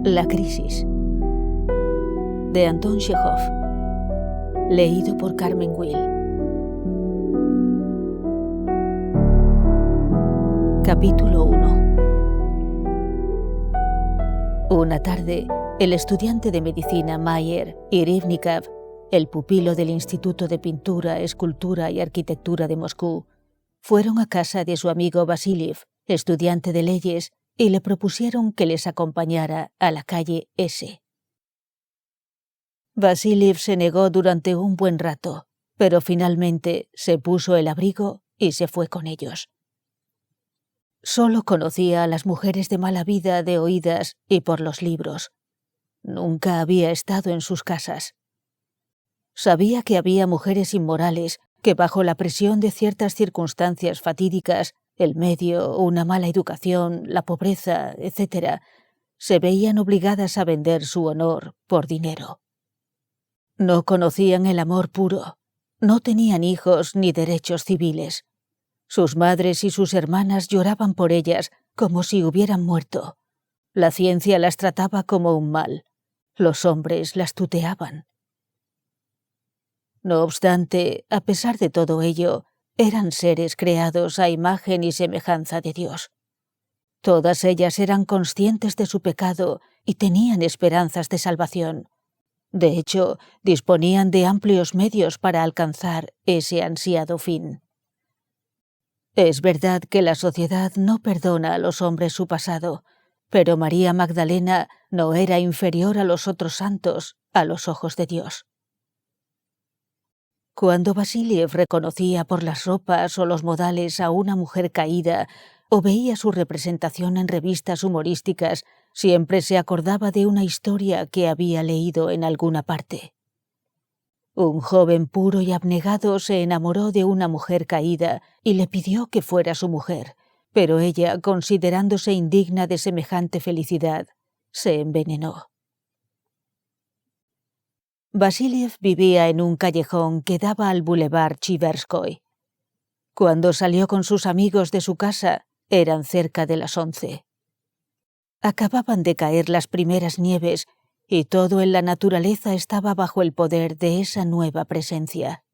La crisis, de Anton Chekhov, leído por Carmen Will. Capítulo 1. Una tarde, el estudiante de medicina Mayer Irivnikov, el pupilo del Instituto de Pintura, Escultura y Arquitectura de Moscú, fueron a casa de su amigo Vasiliev, estudiante de leyes, y le propusieron que les acompañara a la calle S. Vasiliev se negó durante un buen rato, pero finalmente se puso el abrigo y se fue con ellos. Solo conocía a las mujeres de mala vida de oídas y por los libros. Nunca había estado en sus casas. Sabía que había mujeres inmorales que, bajo la presión de ciertas circunstancias fatídicas, el medio, una mala educación, la pobreza, etc., se veían obligadas a vender su honor por dinero. No conocían el amor puro, no tenían hijos ni derechos civiles. Sus madres y sus hermanas lloraban por ellas como si hubieran muerto. La ciencia las trataba como un mal. Los hombres las tuteaban. No obstante, a pesar de todo ello, eran seres creados a imagen y semejanza de Dios. Todas ellas eran conscientes de su pecado y tenían esperanzas de salvación. De hecho, disponían de amplios medios para alcanzar ese ansiado fin. Es verdad que la sociedad no perdona a los hombres su pasado, pero María Magdalena no era inferior a los otros santos a los ojos de Dios. Cuando Vasiliev reconocía por las ropas o los modales a una mujer caída o veía su representación en revistas humorísticas, siempre se acordaba de una historia que había leído en alguna parte. Un joven puro y abnegado se enamoró de una mujer caída y le pidió que fuera su mujer, pero ella, considerándose indigna de semejante felicidad, se envenenó. Vasiliev vivía en un callejón que daba al Boulevard Tverskoy. Cuando salió con sus amigos de su casa, eran cerca de las 11. Acababan de caer las primeras nieves y todo en la naturaleza estaba bajo el poder de esa nueva presencia.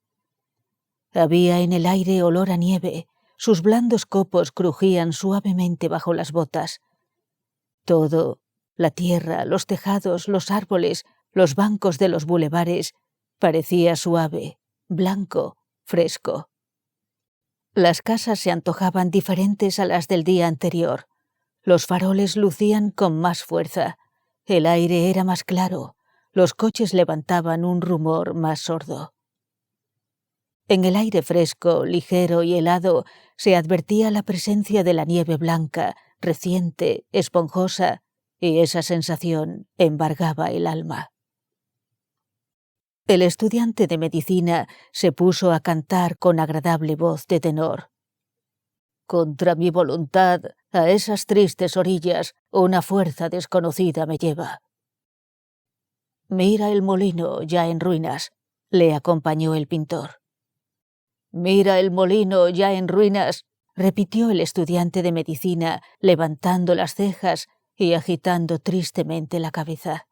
Había en el aire olor a nieve, sus blandos copos crujían suavemente bajo las botas. Todo, la tierra, los tejados, los árboles, los bancos de los bulevares, parecía suave, blanco, fresco. Las casas se antojaban diferentes a las del día anterior. Los faroles lucían con más fuerza, el aire era más claro, los coches levantaban un rumor más sordo. En el aire fresco, ligero y helado se advertía la presencia de la nieve blanca, reciente, esponjosa, y esa sensación embargaba el alma. El estudiante de medicina se puso a cantar con agradable voz de tenor. Contra mi voluntad, a esas tristes orillas, una fuerza desconocida me lleva. Mira el molino ya en ruinas, le acompañó el pintor. Mira el molino ya en ruinas, repitió el estudiante de medicina, levantando las cejas y agitando tristemente la cabeza.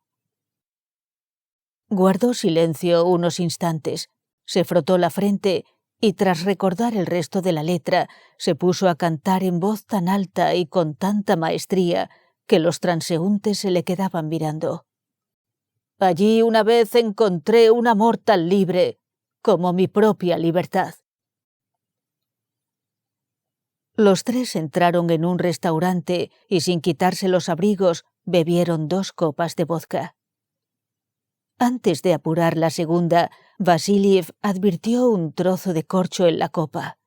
Guardó silencio unos instantes, se frotó la frente y tras recordar el resto de la letra, se puso a cantar en voz tan alta y con tanta maestría que los transeúntes se le quedaban mirando. Allí una vez encontré un amor tan libre como mi propia libertad. Los tres entraron en un restaurante y sin quitarse los abrigos bebieron 2 copas de vodka. Antes de apurar la segunda, Vasiliev advirtió un trozo de corcho en la copa.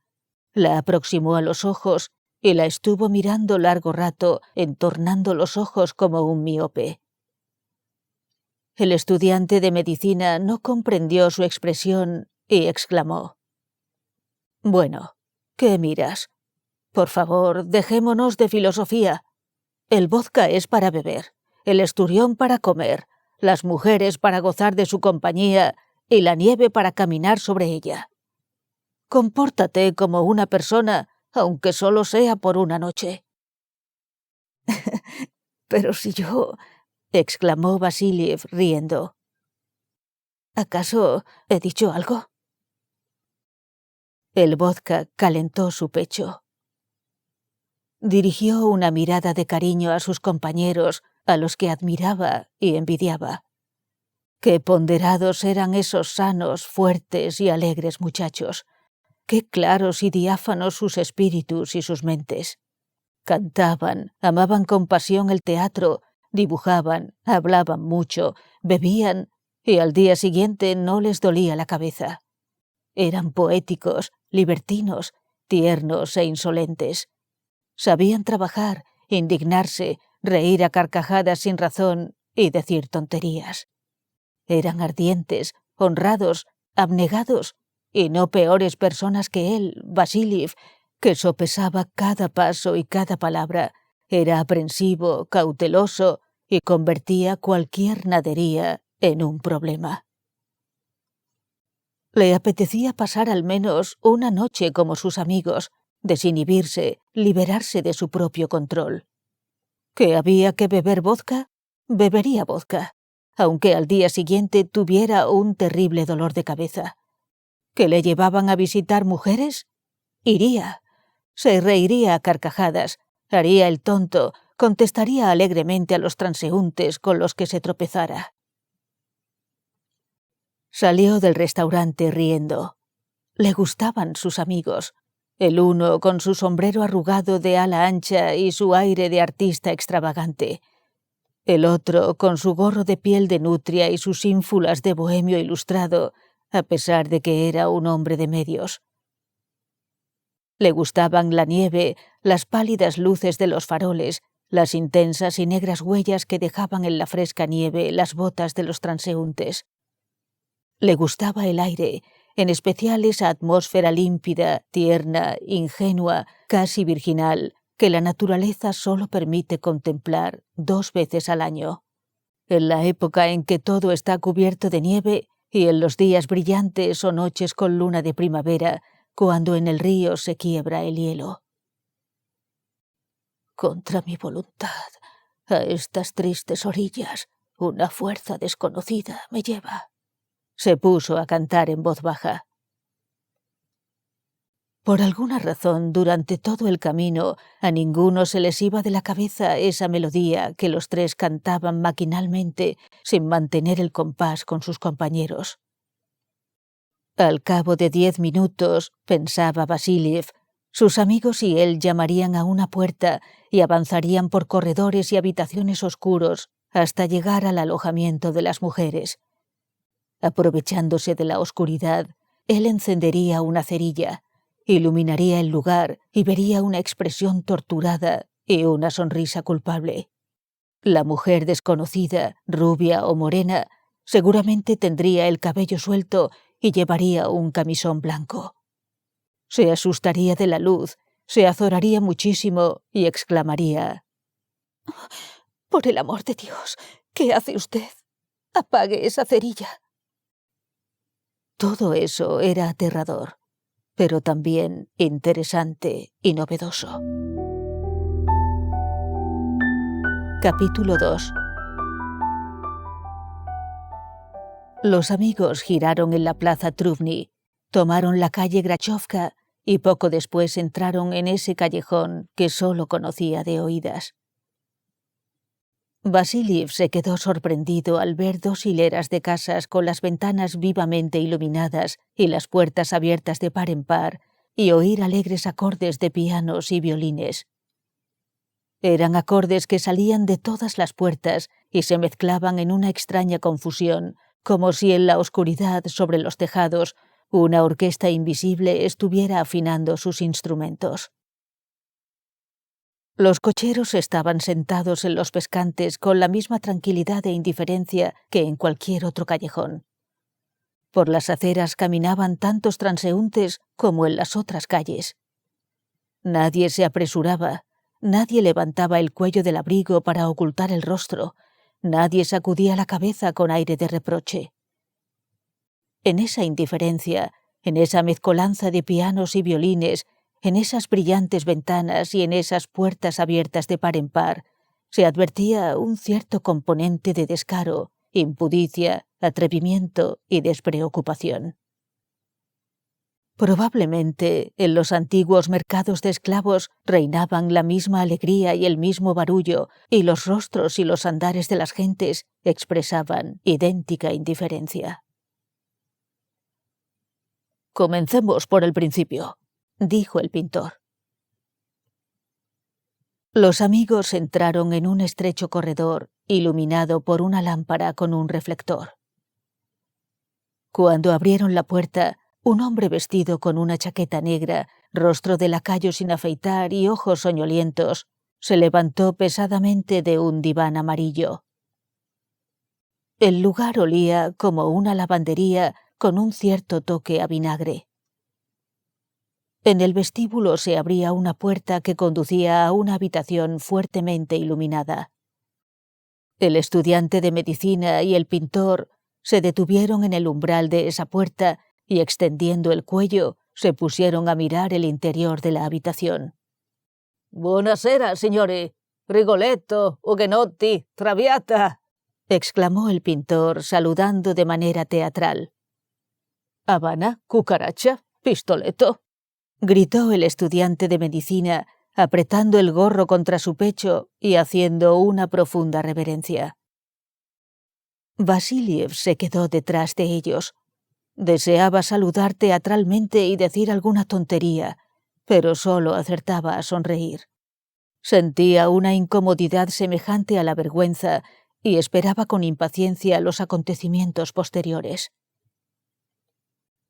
La aproximó a los ojos y la estuvo mirando largo rato, entornando los ojos como un miope. El estudiante de medicina no comprendió su expresión y exclamó: «Bueno, ¿qué miras? Por favor, dejémonos de filosofía. El vodka es para beber, el esturión para comer, las mujeres para gozar de su compañía y la nieve para caminar sobre ella. Compórtate como una persona, aunque solo sea por una noche». «Pero si yo», exclamó Vasiliev riendo. ¿Acaso he dicho algo? El vodka calentó su pecho. Dirigió una mirada de cariño a sus compañeros, a los que admiraba y envidiaba. Qué ponderados eran esos sanos, fuertes y alegres muchachos. Qué claros y diáfanos sus espíritus y sus mentes. Cantaban, amaban con pasión el teatro, dibujaban, hablaban mucho, bebían, y al día siguiente no les dolía la cabeza. Eran poéticos, libertinos, tiernos e insolentes. Sabían trabajar, indignarse, reír a carcajadas sin razón y decir tonterías. Eran ardientes, honrados, abnegados y no peores personas que él, Vasiliev, que sopesaba cada paso y cada palabra, era aprensivo, cauteloso y convertía cualquier nadería en un problema. Le apetecía pasar al menos una noche como sus amigos, desinhibirse, liberarse de su propio control. ¿Que había que beber vodka? Bebería vodka, aunque al día siguiente tuviera un terrible dolor de cabeza. ¿Que le llevaban a visitar mujeres? Iría. Se reiría a carcajadas, haría el tonto, contestaría alegremente a los transeúntes con los que se tropezara. Salió del restaurante riendo. Le gustaban sus amigos. El uno con su sombrero arrugado de ala ancha y su aire de artista extravagante. El otro con su gorro de piel de nutria y sus ínfulas de bohemio ilustrado, a pesar de que era un hombre de medios. Le gustaban la nieve, las pálidas luces de los faroles, las intensas y negras huellas que dejaban en la fresca nieve las botas de los transeúntes. Le gustaba el aire, en especial esa atmósfera límpida, tierna, ingenua, casi virginal, que la naturaleza solo permite contemplar 2 veces al año. En la época en que todo está cubierto de nieve y en los días brillantes o noches con luna de primavera, cuando en el río se quiebra el hielo. Contra mi voluntad, a estas tristes orillas, una fuerza desconocida me lleva. Se puso a cantar en voz baja. Por alguna razón, durante todo el camino, a ninguno se les iba de la cabeza esa melodía que los tres cantaban maquinalmente, sin mantener el compás con sus compañeros. Al cabo de 10 minutos, pensaba Vasiliev, sus amigos y él llamarían a una puerta y avanzarían por corredores y habitaciones oscuros hasta llegar al alojamiento de las mujeres. Aprovechándose de la oscuridad, él encendería una cerilla, iluminaría el lugar y vería una expresión torturada y una sonrisa culpable. La mujer desconocida, rubia o morena, seguramente tendría el cabello suelto y llevaría un camisón blanco. Se asustaría de la luz, se azoraría muchísimo y exclamaría: «Por el amor de Dios, ¿qué hace usted? Apague esa cerilla». Todo eso era aterrador, pero también interesante y novedoso. Capítulo 2. Los amigos giraron en la plaza Trubny, tomaron la calle Grachovka y poco después entraron en ese callejón que solo conocía de oídas. Vasiliev se quedó sorprendido al ver 2 hileras de casas con las ventanas vivamente iluminadas y las puertas abiertas de par en par, y oír alegres acordes de pianos y violines. Eran acordes que salían de todas las puertas y se mezclaban en una extraña confusión, como si en la oscuridad sobre los tejados una orquesta invisible estuviera afinando sus instrumentos. Los cocheros estaban sentados en los pescantes con la misma tranquilidad e indiferencia que en cualquier otro callejón. Por las aceras caminaban tantos transeúntes como en las otras calles. Nadie se apresuraba, nadie levantaba el cuello del abrigo para ocultar el rostro, nadie sacudía la cabeza con aire de reproche. En esa indiferencia, en esa mezcolanza de pianos y violines, en esas brillantes ventanas y en esas puertas abiertas de par en par, Se advertía un cierto componente de descaro, impudicia, atrevimiento y despreocupación. Probablemente en los antiguos mercados de esclavos reinaban la misma alegría y el mismo barullo, y los rostros y los andares de las gentes expresaban idéntica indiferencia. «Comencemos por el principio», dijo el pintor. Los amigos entraron en un estrecho corredor iluminado por una lámpara con un reflector. Cuando abrieron la puerta, un hombre vestido con una chaqueta negra, rostro de lacayo sin afeitar y ojos soñolientos, se levantó pesadamente de un diván amarillo. El lugar olía como una lavandería con un cierto toque a vinagre. En el vestíbulo se abría una puerta que conducía a una habitación fuertemente iluminada. El estudiante de medicina y el pintor se detuvieron en el umbral de esa puerta y, extendiendo el cuello, se pusieron a mirar el interior de la habitación. «Buonasera, signori. Rigoletto, Huguenotti, Traviata», exclamó el pintor, saludando de manera teatral. «Habana, cucaracha, pistoletto», gritó el estudiante de medicina, apretando el gorro contra su pecho y haciendo una profunda reverencia. Vasiliev se quedó detrás de ellos. Deseaba saludar teatralmente y decir alguna tontería, pero solo acertaba a sonreír. Sentía una incomodidad semejante a la vergüenza y esperaba con impaciencia los acontecimientos posteriores.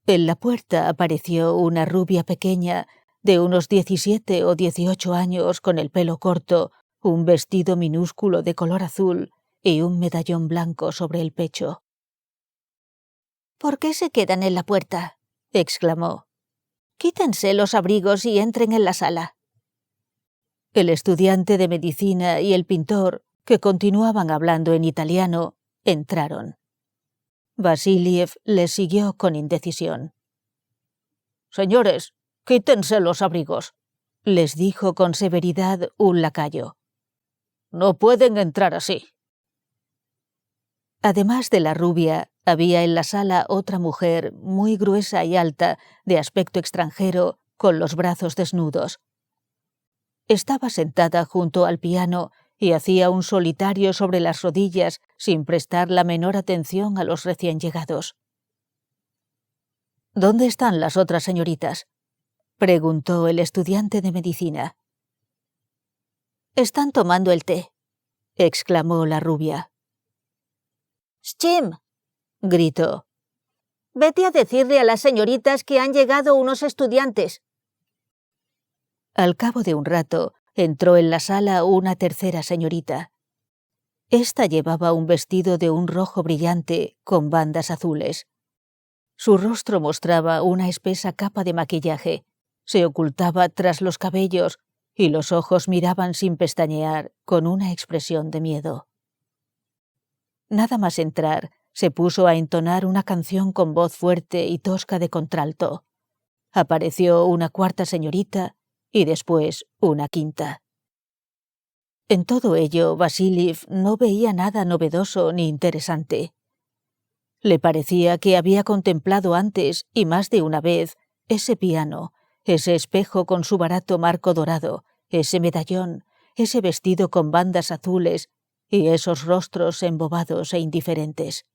En la puerta apareció una rubia pequeña de unos 17 o 18 años con el pelo corto, un vestido minúsculo de color azul y un medallón blanco sobre el pecho. «¿Por qué se quedan en la puerta?», exclamó. «Quítense los abrigos y entren en la sala». El estudiante de medicina y el pintor, que continuaban hablando en italiano, entraron. Vasiliev les siguió con indecisión. «Señores, quítense los abrigos», les dijo con severidad un lacayo. «No pueden entrar así». Además de la rubia, había en la sala otra mujer muy gruesa y alta, de aspecto extranjero, con los brazos desnudos. Estaba sentada junto al piano y hacía un solitario sobre las rodillas sin prestar la menor atención a los recién llegados. «¿Dónde están las otras señoritas?», preguntó el estudiante de medicina. «Están tomando el té», exclamó la rubia. «Schim», gritó. «Vete a decirle a las señoritas que han llegado unos estudiantes». Al cabo de un rato, entró en la sala una tercera señorita. Esta llevaba un vestido de un rojo brillante con bandas azules. Su rostro mostraba una espesa capa de maquillaje, se ocultaba tras los cabellos y los ojos miraban sin pestañear con una expresión de miedo. Nada más entrar, se puso a entonar una canción con voz fuerte y tosca de contralto. Apareció una cuarta señorita y después una quinta. En todo ello, Vasiliev no veía nada novedoso ni interesante. Le parecía que había contemplado antes, y más de una vez, ese piano, ese espejo con su barato marco dorado, ese medallón, ese vestido con bandas azules y esos rostros embobados e indiferentes.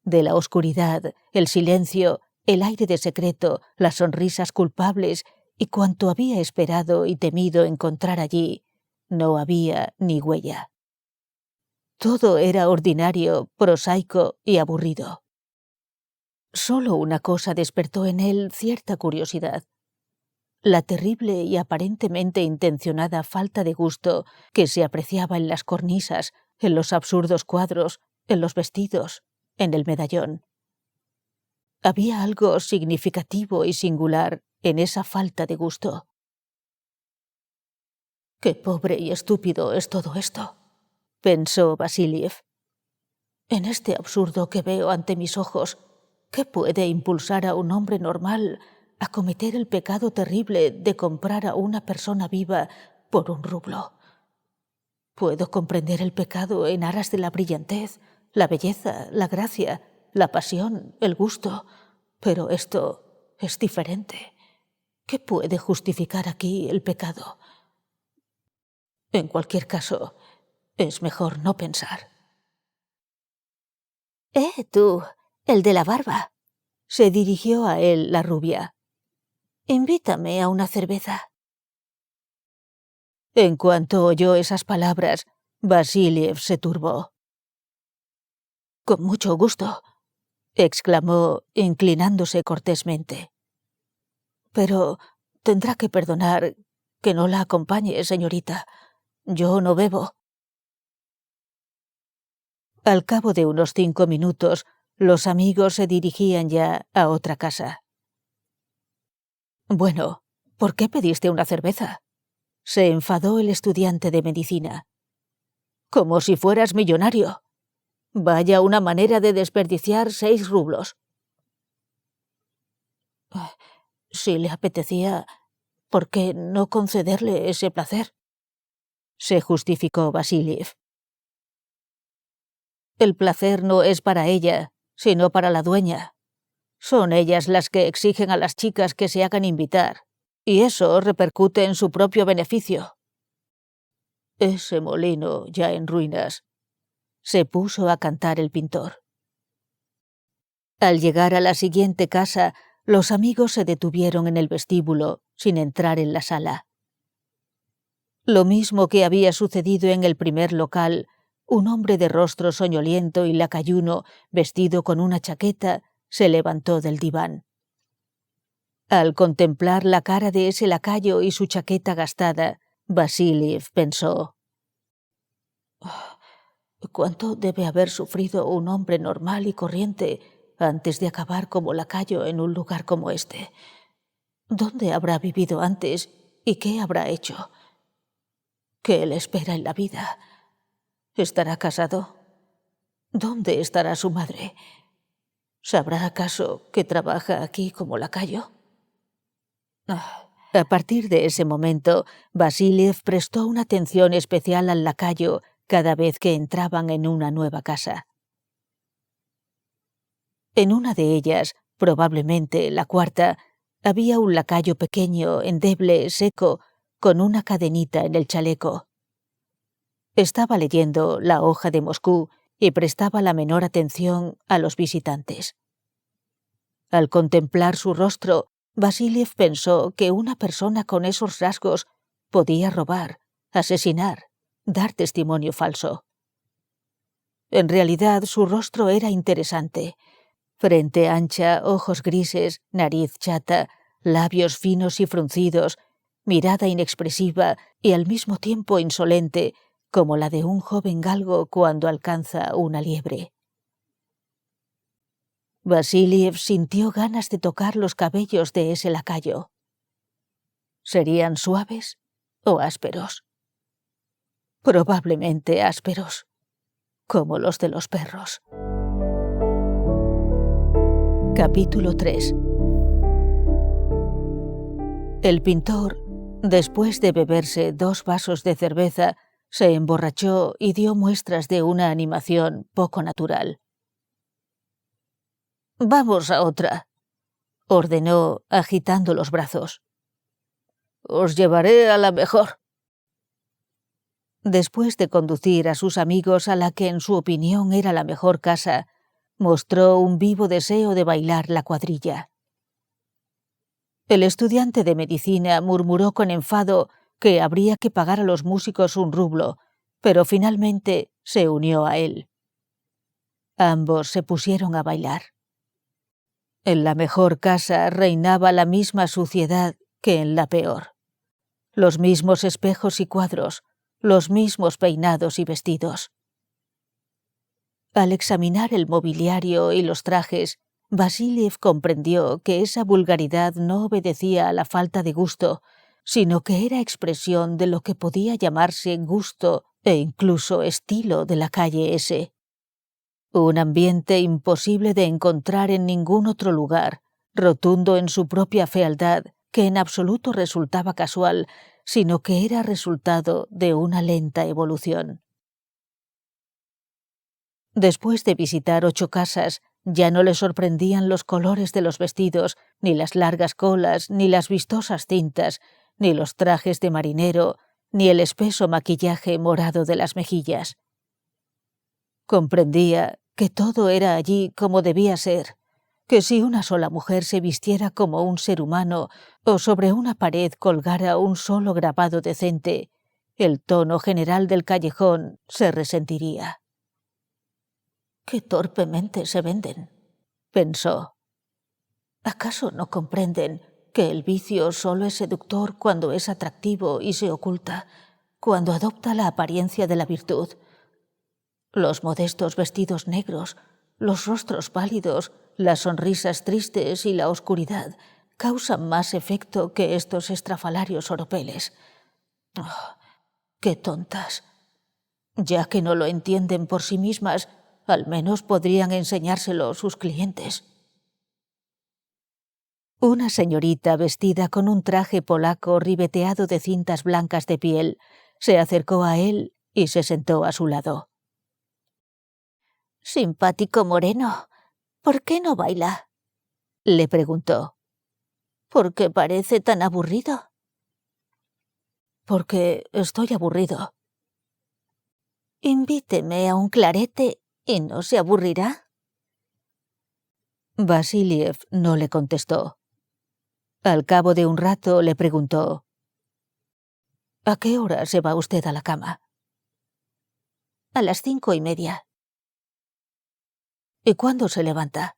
De la oscuridad, el silencio, el aire de secreto, las sonrisas culpables y cuanto había esperado y temido encontrar allí, no había ni huella. Todo era ordinario, prosaico y aburrido. Solo una cosa despertó en él cierta curiosidad: la terrible y aparentemente intencionada falta de gusto que se apreciaba en las cornisas, en los absurdos cuadros, en los vestidos, en el medallón. Había algo significativo y singular en esa falta de gusto. «Qué pobre y estúpido es todo esto», pensó Vasiliev. «En este absurdo que veo ante mis ojos, ¿qué puede impulsar a un hombre normal a cometer el pecado terrible de comprar a una persona viva por 1 rublo? Puedo comprender el pecado en aras de la brillantez, la belleza, la gracia, la pasión, el gusto, pero esto es diferente. ¿Qué puede justificar aquí el pecado? En cualquier caso, es mejor no pensar. Tú, el de la barba. Se dirigió a él la rubia. Invítame a una cerveza. En cuanto oyó esas palabras, Vasiliev se turbó. Con mucho gusto, exclamó, inclinándose cortésmente. Pero tendrá que perdonar que no la acompañe, señorita. Yo no bebo. Al cabo de unos 5 minutos, los amigos se dirigían ya a otra casa. Bueno, ¿por qué pediste una cerveza? Se enfadó el estudiante de medicina. Como si fueras millonario. Vaya una manera de desperdiciar 6 rublos. Si le apetecía, ¿por qué no concederle ese placer? Se justificó Vasiliev. El placer no es para ella, sino para la dueña. Son ellas las que exigen a las chicas que se hagan invitar, y eso repercute en su propio beneficio. Ese molino ya en ruinas. Se puso a cantar el pintor. Al llegar a la siguiente casa, los amigos se detuvieron en el vestíbulo, sin entrar en la sala. Lo mismo que había sucedido en el primer local, un hombre de rostro soñoliento y lacayuno, vestido con una chaqueta, se levantó del diván. Al contemplar la cara de ese lacayo y su chaqueta gastada, Vasiliev pensó: ¿cuánto debe haber sufrido un hombre normal y corriente antes de acabar como lacayo en un lugar como este? ¿Dónde habrá vivido antes y qué habrá hecho? ¿Qué le espera en la vida? ¿Estará casado? ¿Dónde estará su madre? ¿Sabrá acaso que trabaja aquí como lacayo? A partir de ese momento, Vasiliev prestó una atención especial al lacayo cada vez que entraban en una nueva casa. En una de ellas, probablemente la cuarta, había un lacayo pequeño, endeble, seco, con una cadenita en el chaleco. Estaba leyendo La hoja de Moscú y prestaba la menor atención a los visitantes. Al contemplar su rostro, Vasiliev pensó que una persona con esos rasgos podía robar, asesinar, dar testimonio falso. En realidad, su rostro era interesante. Frente ancha, ojos grises, nariz chata, labios finos y fruncidos, mirada inexpresiva y al mismo tiempo insolente, como la de un joven galgo cuando alcanza una liebre. Vasiliev sintió ganas de tocar los cabellos de ese lacayo. ¿Serían suaves o ásperos? Probablemente ásperos, como los de los perros. Capítulo 3. El pintor, después de beberse 2 vasos de cerveza, se emborrachó y dio muestras de una animación poco natural. «Vamos a otra», ordenó, agitando los brazos. «Os llevaré a la mejor». Después de conducir a sus amigos a la que en su opinión era la mejor casa, mostró un vivo deseo de bailar la cuadrilla. El estudiante de medicina murmuró con enfado que habría que pagar a los músicos 1 rublo, pero finalmente se unió a él. Ambos se pusieron a bailar. En la mejor casa reinaba la misma suciedad que en la peor. Los mismos espejos y cuadros, los mismos peinados y vestidos. Al examinar el mobiliario y los trajes, Vasiliev comprendió que esa vulgaridad no obedecía a la falta de gusto, sino que era expresión de lo que podía llamarse gusto e incluso estilo de la calle S. Un ambiente imposible de encontrar en ningún otro lugar, rotundo en su propia fealdad, que en absoluto resultaba casual, sino que era resultado de una lenta evolución. Después de visitar 8 casas, ya no le sorprendían los colores de los vestidos, ni las largas colas, ni las vistosas cintas, ni los trajes de marinero, ni el espeso maquillaje morado de las mejillas. Comprendía que todo era allí como debía ser, que si una sola mujer se vistiera como un ser humano o sobre una pared colgara un solo grabado decente, el tono general del callejón se resentiría. «Qué torpemente se venden», pensó. «¿Acaso no comprenden que el vicio solo es seductor cuando es atractivo y se oculta, cuando adopta la apariencia de la virtud? Los modestos vestidos negros, los rostros pálidos, las sonrisas tristes y la oscuridad causan más efecto que estos estrafalarios oropeles. Oh, ¡qué tontas! Ya que no lo entienden por sí mismas, al menos podrían enseñárselo sus clientes». Una señorita vestida con un traje polaco ribeteado de cintas blancas de piel se acercó a él y se sentó a su lado. «Simpático moreno, ¿por qué no baila?», le preguntó. «¿Por qué parece tan aburrido?». «Porque estoy aburrido». «Invíteme a un clarete y no se aburrirá». Vasiliev no le contestó. Al cabo de un rato le preguntó: «¿A qué hora se va usted a la cama?». «A las 5:30». «¿Y cuándo se levanta?».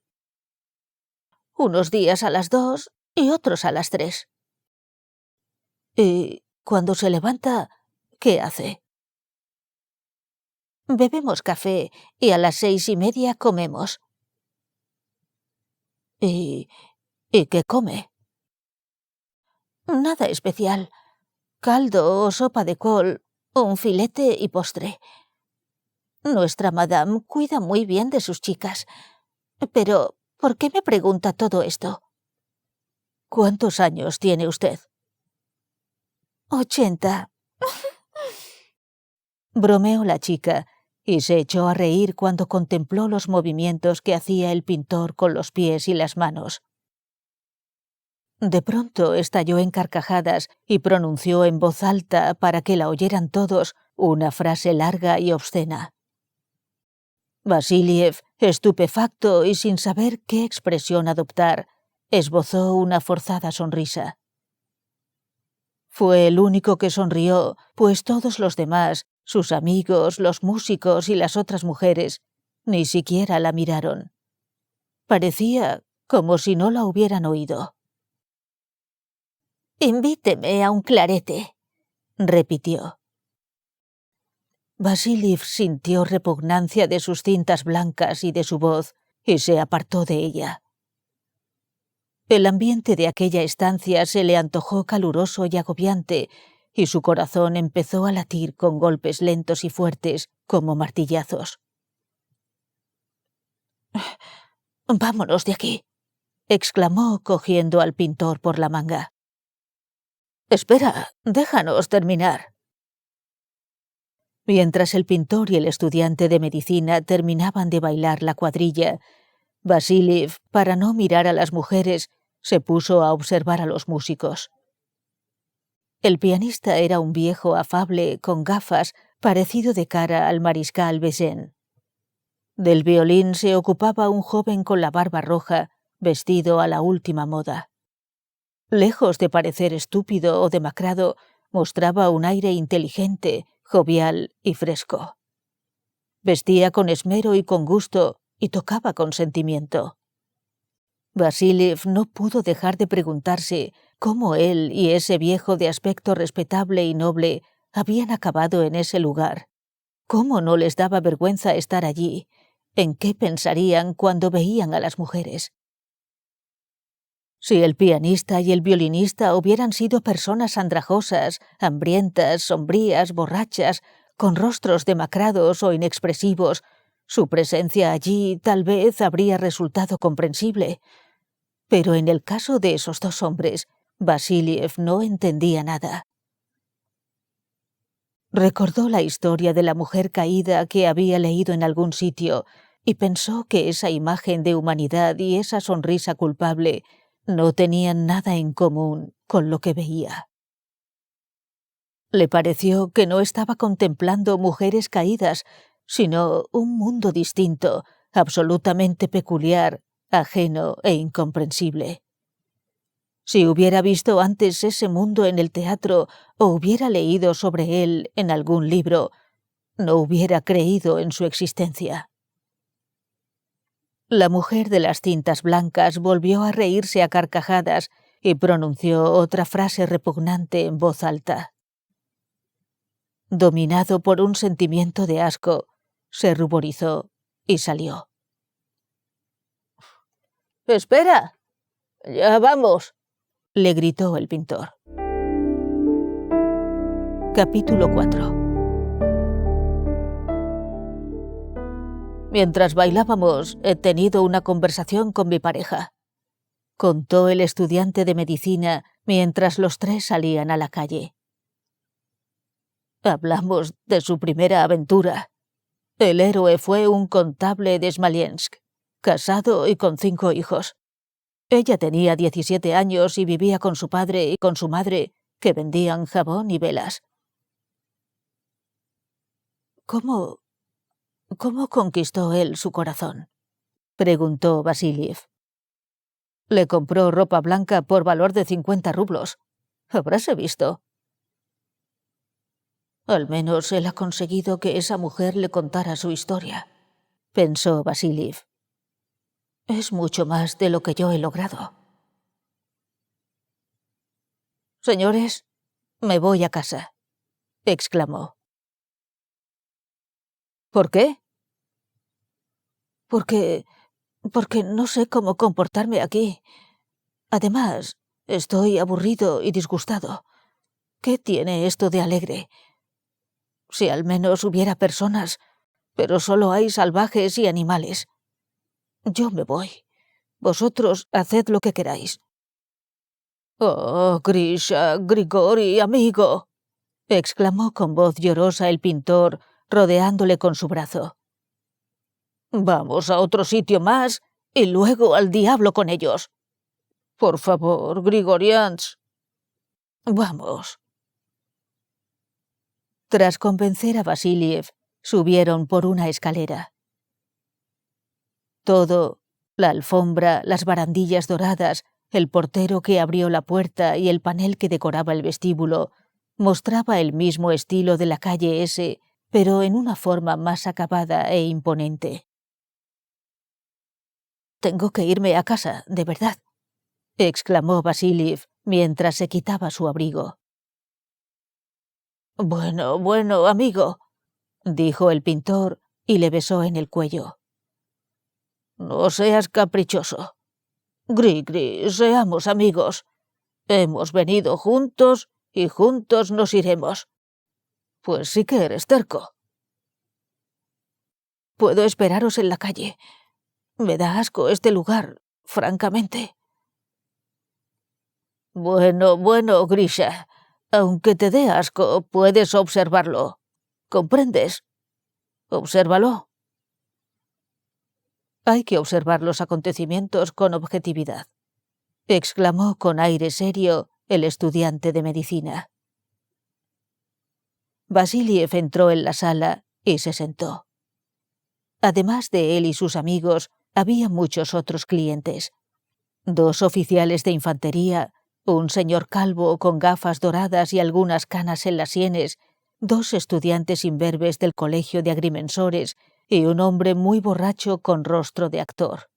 «Unos días a las 2 y otros a las 3». «¿Y cuando se levanta, qué hace?». «Bebemos café y a las 6:30 comemos». ¿Y qué come?». «Nada especial. Caldo o sopa de col, un filete y postre. Nuestra madame cuida muy bien de sus chicas. Pero, ¿por qué me pregunta todo esto?». «¿Cuántos años tiene usted?». «80». Bromeó la chica y se echó a reír cuando contempló los movimientos que hacía el pintor con los pies y las manos. De pronto estalló en carcajadas y pronunció en voz alta, para que la oyeran todos, una frase larga y obscena. Vasiliev, estupefacto y sin saber qué expresión adoptar, esbozó una forzada sonrisa. Fue el único que sonrió, pues todos los demás, sus amigos, los músicos y las otras mujeres, ni siquiera la miraron. Parecía como si no la hubieran oído. «Invíteme a un clarete», repitió. Vasiliev sintió repugnancia de sus cintas blancas y de su voz, y se apartó de ella. El ambiente de aquella estancia se le antojó caluroso y agobiante, y su corazón empezó a latir con golpes lentos y fuertes, como martillazos. «Vámonos de aquí», exclamó, cogiendo al pintor por la manga. «Espera, déjanos terminar». Mientras el pintor y el estudiante de medicina terminaban de bailar la cuadrilla, Vasiliev, para no mirar a las mujeres, se puso a observar a los músicos. El pianista era un viejo afable con gafas, parecido de cara al mariscal Béjent. Del violín se ocupaba un joven con la barba roja, vestido a la última moda. Lejos de parecer estúpido o demacrado, mostraba un aire inteligente, jovial y fresco. Vestía con esmero y con gusto, y tocaba con sentimiento. Vasiliev no pudo dejar de preguntarse cómo él y ese viejo de aspecto respetable y noble habían acabado en ese lugar. ¿Cómo no les daba vergüenza estar allí? ¿En qué pensarían cuando veían a las mujeres? Si el pianista y el violinista hubieran sido personas andrajosas, hambrientas, sombrías, borrachas, con rostros demacrados o inexpresivos, su presencia allí tal vez habría resultado comprensible. Pero en el caso de esos dos hombres, Vasiliev no entendía nada. Recordó la historia de la mujer caída que había leído en algún sitio y pensó que esa imagen de humanidad y esa sonrisa culpable no tenían nada en común con lo que veía. Le pareció que no estaba contemplando mujeres caídas, sino un mundo distinto, absolutamente peculiar, ajeno e incomprensible. Si hubiera visto antes ese mundo en el teatro o hubiera leído sobre él en algún libro, no hubiera creído en su existencia. La mujer de las cintas blancas volvió a reírse a carcajadas y pronunció otra frase repugnante en voz alta. Dominado por un sentimiento de asco, se ruborizó y salió. «¡Espera! ¡Ya vamos!», le gritó el pintor. Capítulo 4. Mientras bailábamos, he tenido una conversación con mi pareja, contó el estudiante de medicina mientras los tres salían a la calle. Hablamos de su primera aventura. El héroe fue un contable de Smolensk, casado y con 5 hijos. Ella tenía 17 años y vivía con su padre y con su madre, que vendían jabón y velas. ¿Cómo conquistó él su corazón?, preguntó Vasiliev. Le compró ropa blanca por valor de 50 rublos. Habráse visto. Al menos él ha conseguido que esa mujer le contara su historia, pensó Vasiliev. Es mucho más de lo que yo he logrado. Señores, me voy a casa, exclamó. ¿Por qué? Porque no sé cómo comportarme aquí. Además, estoy aburrido y disgustado. ¿Qué tiene esto de alegre? Si al menos hubiera personas, pero solo hay salvajes y animales. Yo me voy. Vosotros haced lo que queráis. «Oh, Grisha, Grigori, amigo», exclamó con voz llorosa el pintor, rodeándole con su brazo. «Vamos a otro sitio más y luego al diablo con ellos. Por favor, Grigorians. Vamos». Tras convencer a Vasiliev, subieron por una escalera. Todo, la alfombra, las barandillas doradas, el portero que abrió la puerta y el panel que decoraba el vestíbulo, mostraba el mismo estilo de la calle S, pero en una forma más acabada e imponente. «Tengo que irme a casa, de verdad», exclamó Vasiliev mientras se quitaba su abrigo. Bueno, amigo», dijo el pintor y le besó en el cuello. «No seas caprichoso. Gri, seamos amigos. Hemos venido juntos y juntos nos iremos. Pues sí que eres terco». «Puedo esperaros en la calle. Me da asco este lugar, francamente». Bueno, Grisha. Aunque te dé asco, puedes observarlo. ¿Comprendes? Obsérvalo. Hay que observar los acontecimientos con objetividad, exclamó con aire serio el estudiante de medicina. Vasiliev entró en la sala y se sentó. Además de él y sus amigos, había muchos otros clientes. 2 oficiales de infantería, un señor calvo con gafas doradas y algunas canas en las sienes, 2 estudiantes imberbes del colegio de agrimensores y un hombre muy borracho con rostro de actor.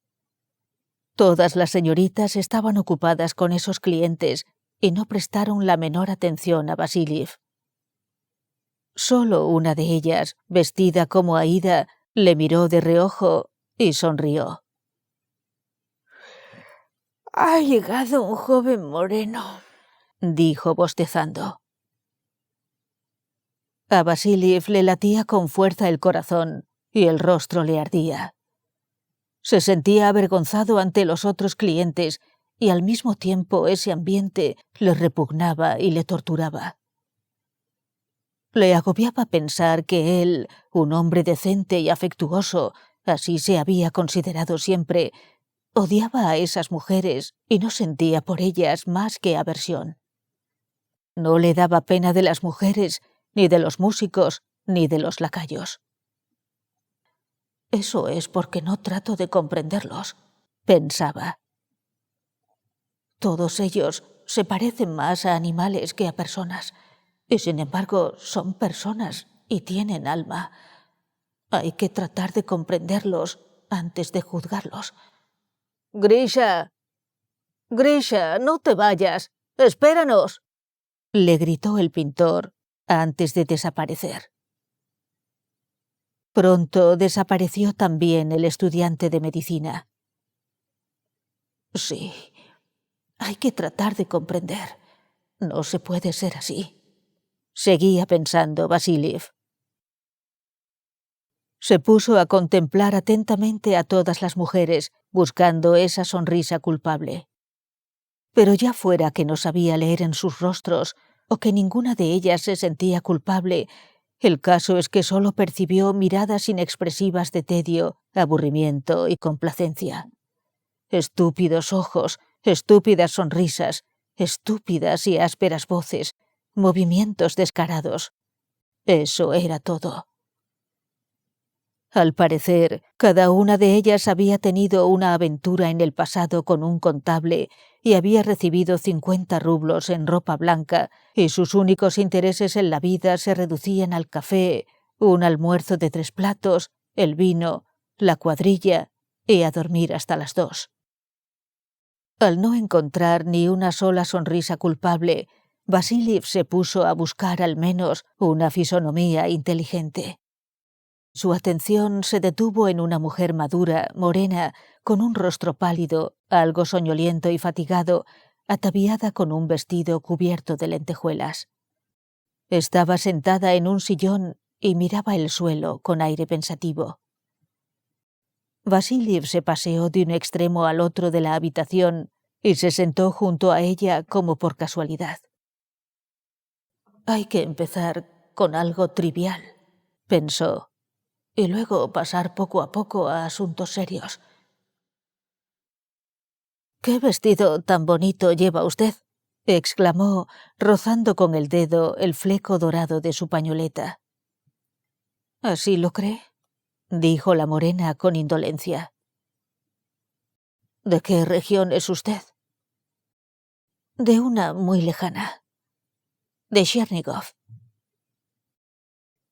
Todas las señoritas estaban ocupadas con esos clientes y no prestaron la menor atención a Vasiliev. Solo una de ellas, vestida como Aída, le miró de reojo y sonrió. «Ha llegado un joven moreno», dijo bostezando. A Vasiliev le latía con fuerza el corazón y el rostro le ardía. Se sentía avergonzado ante los otros clientes y al mismo tiempo ese ambiente le repugnaba y le torturaba. Le agobiaba pensar que él, un hombre decente y afectuoso, así se había considerado siempre, odiaba a esas mujeres y no sentía por ellas más que aversión. No le daba pena de las mujeres, ni de los músicos, ni de los lacayos. Eso es porque no trato de comprenderlos, pensaba. Todos ellos se parecen más a animales que a personas, y sin embargo son personas y tienen alma. Hay que tratar de comprenderlos antes de juzgarlos. «Grisha, Grisha, no te vayas. Espéranos», le gritó el pintor antes de desaparecer. Pronto desapareció también el estudiante de medicina. Sí, hay que tratar de comprender. No se puede ser así, seguía pensando Vassiliev. Se puso a contemplar atentamente a todas las mujeres, buscando esa sonrisa culpable. Pero ya fuera que no sabía leer en sus rostros o que ninguna de ellas se sentía culpable, el caso es que solo percibió miradas inexpresivas de tedio, aburrimiento y complacencia. Estúpidos ojos, estúpidas sonrisas, estúpidas y ásperas voces, movimientos descarados. Eso era todo. Al parecer, cada una de ellas había tenido una aventura en el pasado con un contable y había recibido 50 rublos en ropa blanca, y sus únicos intereses en la vida se reducían al café, un almuerzo de 3 platos, el vino, la cuadrilla y a dormir hasta las 2. Al no encontrar ni una sola sonrisa culpable, Vassiliev se puso a buscar al menos una fisonomía inteligente. Su atención se detuvo en una mujer madura, morena, con un rostro pálido, algo soñoliento y fatigado, ataviada con un vestido cubierto de lentejuelas. Estaba sentada en un sillón y miraba el suelo con aire pensativo. Vassiliev se paseó de un extremo al otro de la habitación y se sentó junto a ella como por casualidad. Hay que empezar con algo trivial, pensó, y luego pasar poco a poco a asuntos serios. «¿Qué vestido tan bonito lleva usted?», exclamó, rozando con el dedo el fleco dorado de su pañoleta. «¿Así lo cree?», dijo la morena con indolencia. «¿De qué región es usted?». «De una muy lejana. De Chernigov».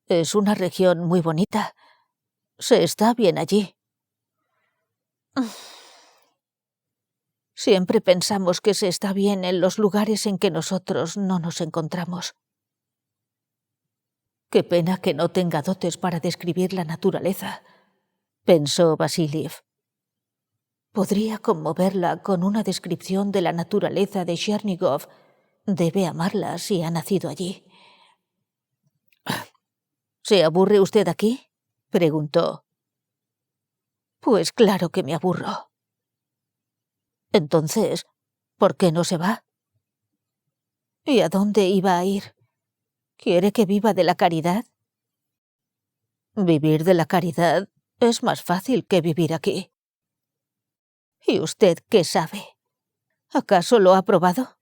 «Es una región muy bonita. Se está bien allí». «Siempre pensamos que se está bien en los lugares en que nosotros no nos encontramos». «Qué pena que no tenga dotes para describir la naturaleza», pensó Vassiliev. «Podría conmoverla con una descripción de la naturaleza de Chernigov. Debe amarla si ha nacido allí». «¿Se aburre usted aquí?», preguntó. «Pues claro que me aburro». «Entonces, ¿por qué no se va?». «¿Y a dónde iba a ir? ¿Quiere que viva de la caridad?». «Vivir de la caridad es más fácil que vivir aquí». «¿Y usted qué sabe? ¿Acaso lo ha probado?».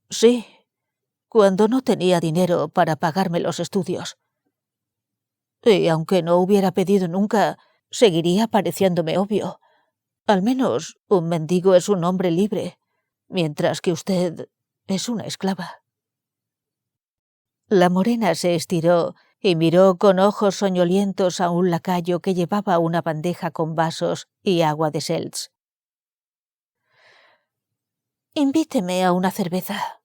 «Sí, cuando no tenía dinero para pagarme los estudios. Y aunque no hubiera pedido nunca, seguiría pareciéndome obvio. Al menos un mendigo es un hombre libre, mientras que usted es una esclava». La morena se estiró y miró con ojos soñolientos a un lacayo que llevaba una bandeja con vasos y agua de seltz. «Invíteme a una cerveza»,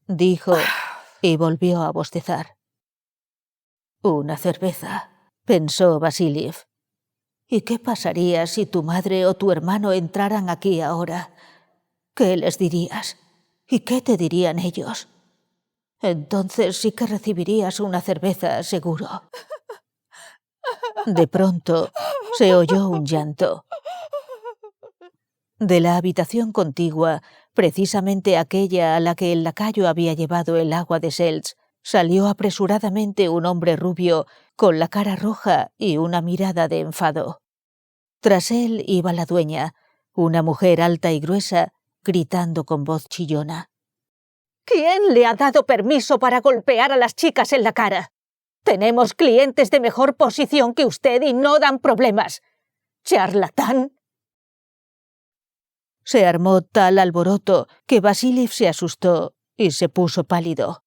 dijo, y volvió a bostezar. «Una cerveza», pensó Vassiliev. «¿Y qué pasaría si tu madre o tu hermano entraran aquí ahora? ¿Qué les dirías? ¿Y qué te dirían ellos? Entonces sí que recibirías una cerveza, seguro». De pronto se oyó un llanto. De la habitación contigua precisamente aquella a la que el lacayo había llevado el agua de Seltz, salió apresuradamente un hombre rubio con la cara roja y una mirada de enfado. Tras él iba la dueña, una mujer alta y gruesa, gritando con voz chillona. «¿Quién le ha dado permiso para golpear a las chicas en la cara? Tenemos clientes de mejor posición que usted y no dan problemas. ¡Charlatán!». Se armó tal alboroto que Vasíliv se asustó y se puso pálido.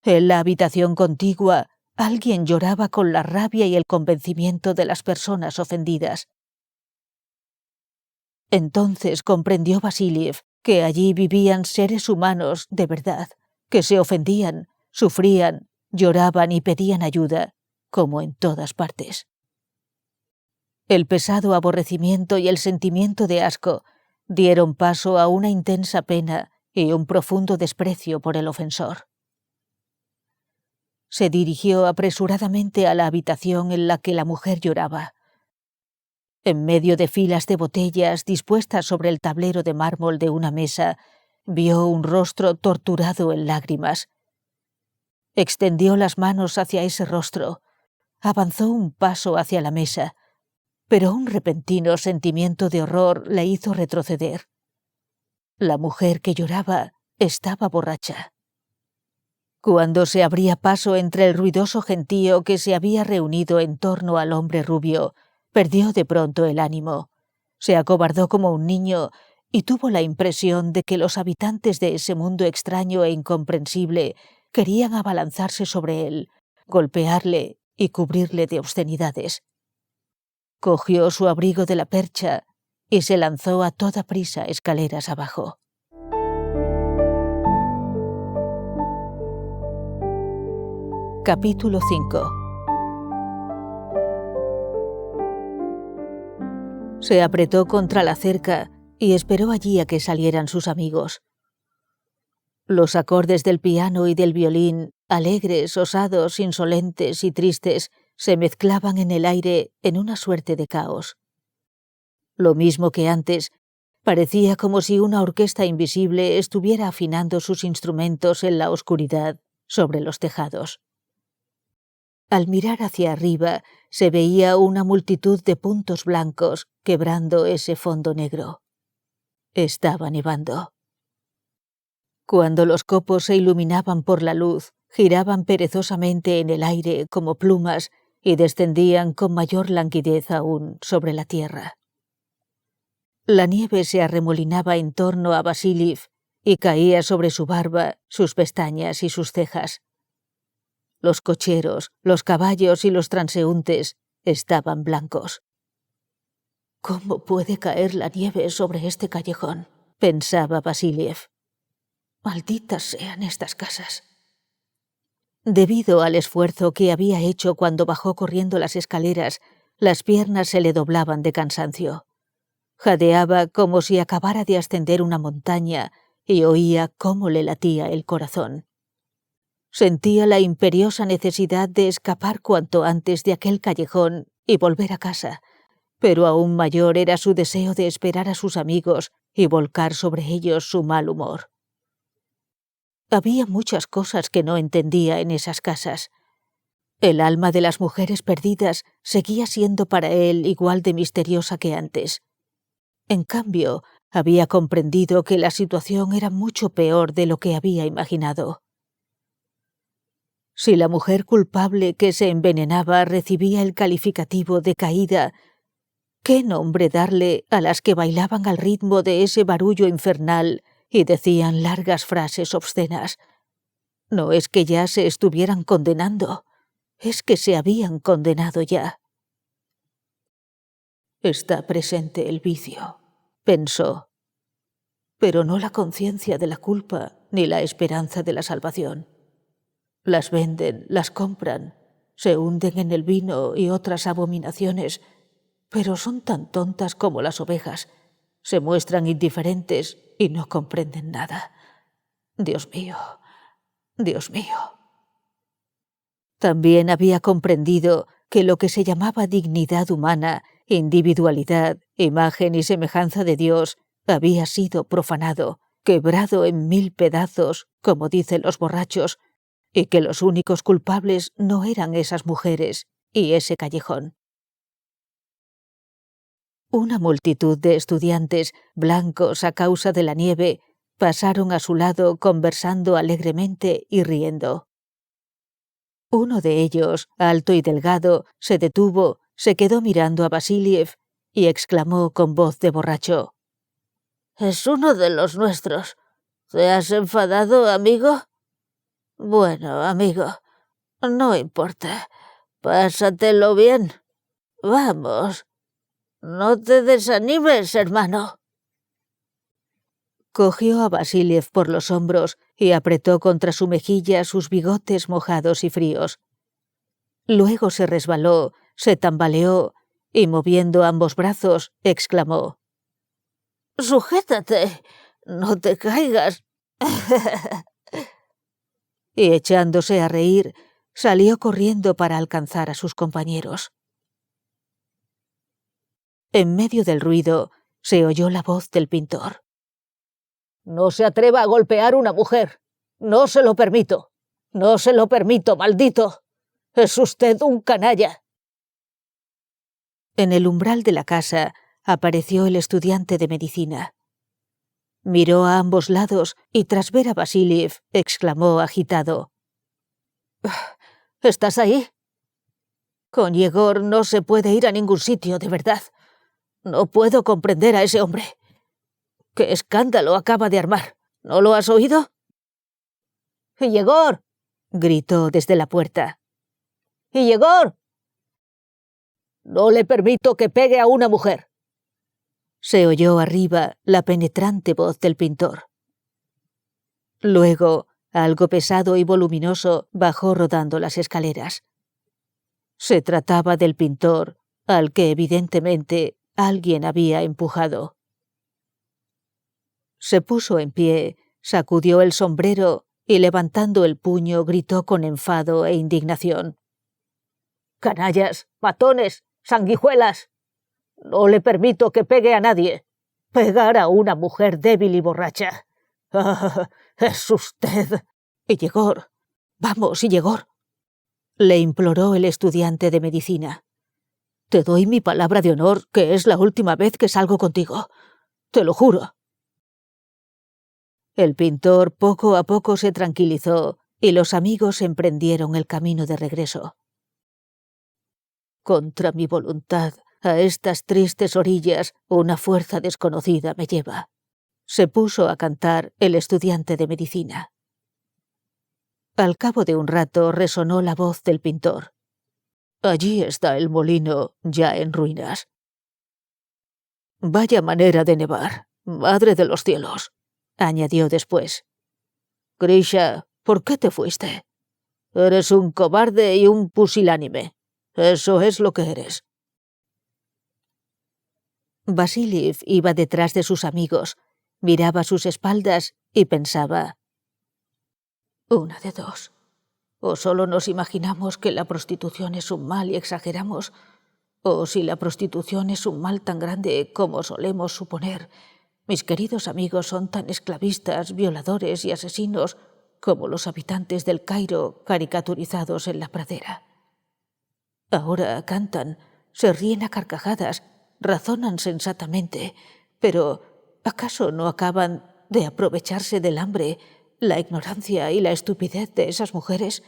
En la habitación contigua, alguien lloraba con la rabia y el convencimiento de las personas ofendidas. Entonces comprendió Vasíliv que allí vivían seres humanos de verdad, que se ofendían, sufrían, lloraban y pedían ayuda, como en todas partes. El pesado aborrecimiento y el sentimiento de asco dieron paso a una intensa pena y un profundo desprecio por el ofensor. Se dirigió apresuradamente a la habitación en la que la mujer lloraba. En medio de filas de botellas dispuestas sobre el tablero de mármol de una mesa, vio un rostro torturado en lágrimas. Extendió las manos hacia ese rostro, avanzó un paso hacia la mesa, pero un repentino sentimiento de horror le hizo retroceder. La mujer que lloraba estaba borracha. Cuando se abría paso entre el ruidoso gentío que se había reunido en torno al hombre rubio, perdió de pronto el ánimo. Se acobardó como un niño y tuvo la impresión de que los habitantes de ese mundo extraño e incomprensible querían abalanzarse sobre él, golpearle y cubrirle de obscenidades. Cogió su abrigo de la percha y se lanzó a toda prisa escaleras abajo. Capítulo 5. Se apretó contra la cerca y esperó allí a que salieran sus amigos. Los acordes del piano y del violín, alegres, osados, insolentes y tristes, se mezclaban en el aire en una suerte de caos. Lo mismo que antes, parecía como si una orquesta invisible estuviera afinando sus instrumentos en la oscuridad sobre los tejados. Al mirar hacia arriba, se veía una multitud de puntos blancos quebrando ese fondo negro. Estaba nevando. Cuando los copos se iluminaban por la luz, giraban perezosamente en el aire como plumas y descendían con mayor languidez aún sobre la tierra. La nieve se arremolinaba en torno a Vasíliv y caía sobre su barba, sus pestañas y sus cejas. Los cocheros, los caballos y los transeúntes estaban blancos. «¿Cómo puede caer la nieve sobre este callejón?», pensaba Vasíliv. «Malditas sean estas casas». Debido al esfuerzo que había hecho cuando bajó corriendo las escaleras, las piernas se le doblaban de cansancio. Jadeaba como si acabara de ascender una montaña y oía cómo le latía el corazón. Sentía la imperiosa necesidad de escapar cuanto antes de aquel callejón y volver a casa, pero aún mayor era su deseo de esperar a sus amigos y volcar sobre ellos su mal humor. Había muchas cosas que no entendía en esas casas. El alma de las mujeres perdidas seguía siendo para él igual de misteriosa que antes. En cambio, había comprendido que la situación era mucho peor de lo que había imaginado. Si la mujer culpable que se envenenaba recibía el calificativo de caída, ¿qué nombre darle a las que bailaban al ritmo de ese barullo infernal y decían largas frases obscenas? No es que ya se estuvieran condenando, es que se habían condenado ya. «Está presente el vicio», pensó, «pero no la conciencia de la culpa ni la esperanza de la salvación. Las venden, las compran, se hunden en el vino y otras abominaciones, pero son tan tontas como las ovejas, se muestran indiferentes y no comprenden nada. Dios mío, Dios mío». También había comprendido que lo que se llamaba dignidad humana, individualidad, imagen y semejanza de Dios, había sido profanado, quebrado en 1000 pedazos, como dicen los borrachos, y que los únicos culpables no eran esas mujeres y ese callejón. Una multitud de estudiantes, blancos a causa de la nieve, pasaron a su lado conversando alegremente y riendo. Uno de ellos, alto y delgado, se detuvo, se quedó mirando a Vasiliev y exclamó con voz de borracho: «Es uno de los nuestros. ¿Te has enfadado, amigo? Bueno, amigo, no importa. Pásatelo bien. Vamos. No te desanimes, hermano». Cogió a Vasiliev por los hombros y apretó contra su mejilla sus bigotes mojados y fríos. Luego se resbaló, se tambaleó y, moviendo ambos brazos, exclamó: «Sujétate, no te caigas». Y echándose a reír, salió corriendo para alcanzar a sus compañeros. En medio del ruido se oyó la voz del pintor. «No se atreva a golpear a una mujer. No se lo permito. No se lo permito, maldito. Es usted un canalla». En el umbral de la casa apareció el estudiante de medicina. Miró a ambos lados y, tras ver a Vasiliev, exclamó agitado: «¿Estás ahí? Con Yegor no se puede ir a ningún sitio, de verdad. No puedo comprender a ese hombre. ¡Qué escándalo acaba de armar! ¿No lo has oído?» «¡Yegor!», gritó desde la puerta. «¡Yegor! No le permito que pegue a una mujer». Se oyó arriba la penetrante voz del pintor. Luego, algo pesado y voluminoso bajó rodando las escaleras. Se trataba del pintor, al que evidentemente alguien había empujado. Se puso en pie, sacudió el sombrero y, levantando el puño, gritó con enfado e indignación: «¡Canallas, matones, sanguijuelas! No le permito que pegue a nadie. Pegar a una mujer débil y borracha. ¡Ah, es usted! Yegor, vamos, Yegor», le imploró el estudiante de medicina. «Te doy mi palabra de honor que es la última vez que salgo contigo. Te lo juro». El pintor poco a poco se tranquilizó y los amigos emprendieron el camino de regreso. «Contra mi voluntad, a estas tristes orillas, una fuerza desconocida me lleva», se puso a cantar el estudiante de medicina. Al cabo de un rato resonó la voz del pintor. «Allí está el molino, ya en ruinas». «Vaya manera de nevar, madre de los cielos», añadió después. «Grisha, ¿por qué te fuiste? Eres un cobarde y un pusilánime. Eso es lo que eres». Vasiliev iba detrás de sus amigos, miraba sus espaldas y pensaba: «Una de dos. O solo nos imaginamos que la prostitución es un mal y exageramos, o si la prostitución es un mal tan grande como solemos suponer, mis queridos amigos son tan esclavistas, violadores y asesinos como los habitantes del Cairo caricaturizados en la pradera. Ahora cantan, se ríen a carcajadas, razonan sensatamente, pero ¿acaso no acaban de aprovecharse del hambre, la ignorancia y la estupidez de esas mujeres?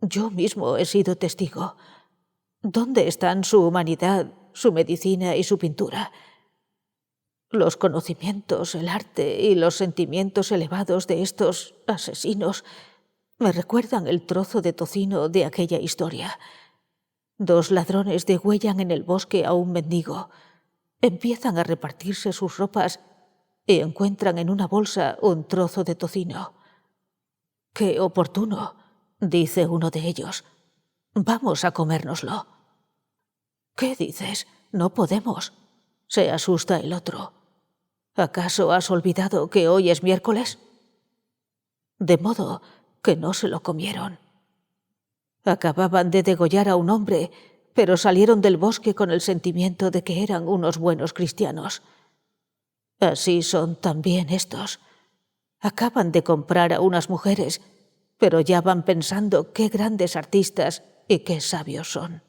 Yo mismo he sido testigo. ¿Dónde están su humanidad, su medicina y su pintura? Los conocimientos, el arte y los sentimientos elevados de estos asesinos me recuerdan el trozo de tocino de aquella historia. 2 ladrones degüellan en el bosque a un mendigo. Empiezan a repartirse sus ropas y encuentran en una bolsa un trozo de tocino. «¡Qué oportuno!», dice uno de ellos. «Vamos a comérnoslo». «¿Qué dices? No podemos», se asusta el otro. «¿Acaso has olvidado que hoy es miércoles?». De modo que no se lo comieron. Acababan de degollar a un hombre, pero salieron del bosque con el sentimiento de que eran unos buenos cristianos. Así son también estos. Acaban de comprar a unas mujeres, pero ya van pensando qué grandes artistas y qué sabios son.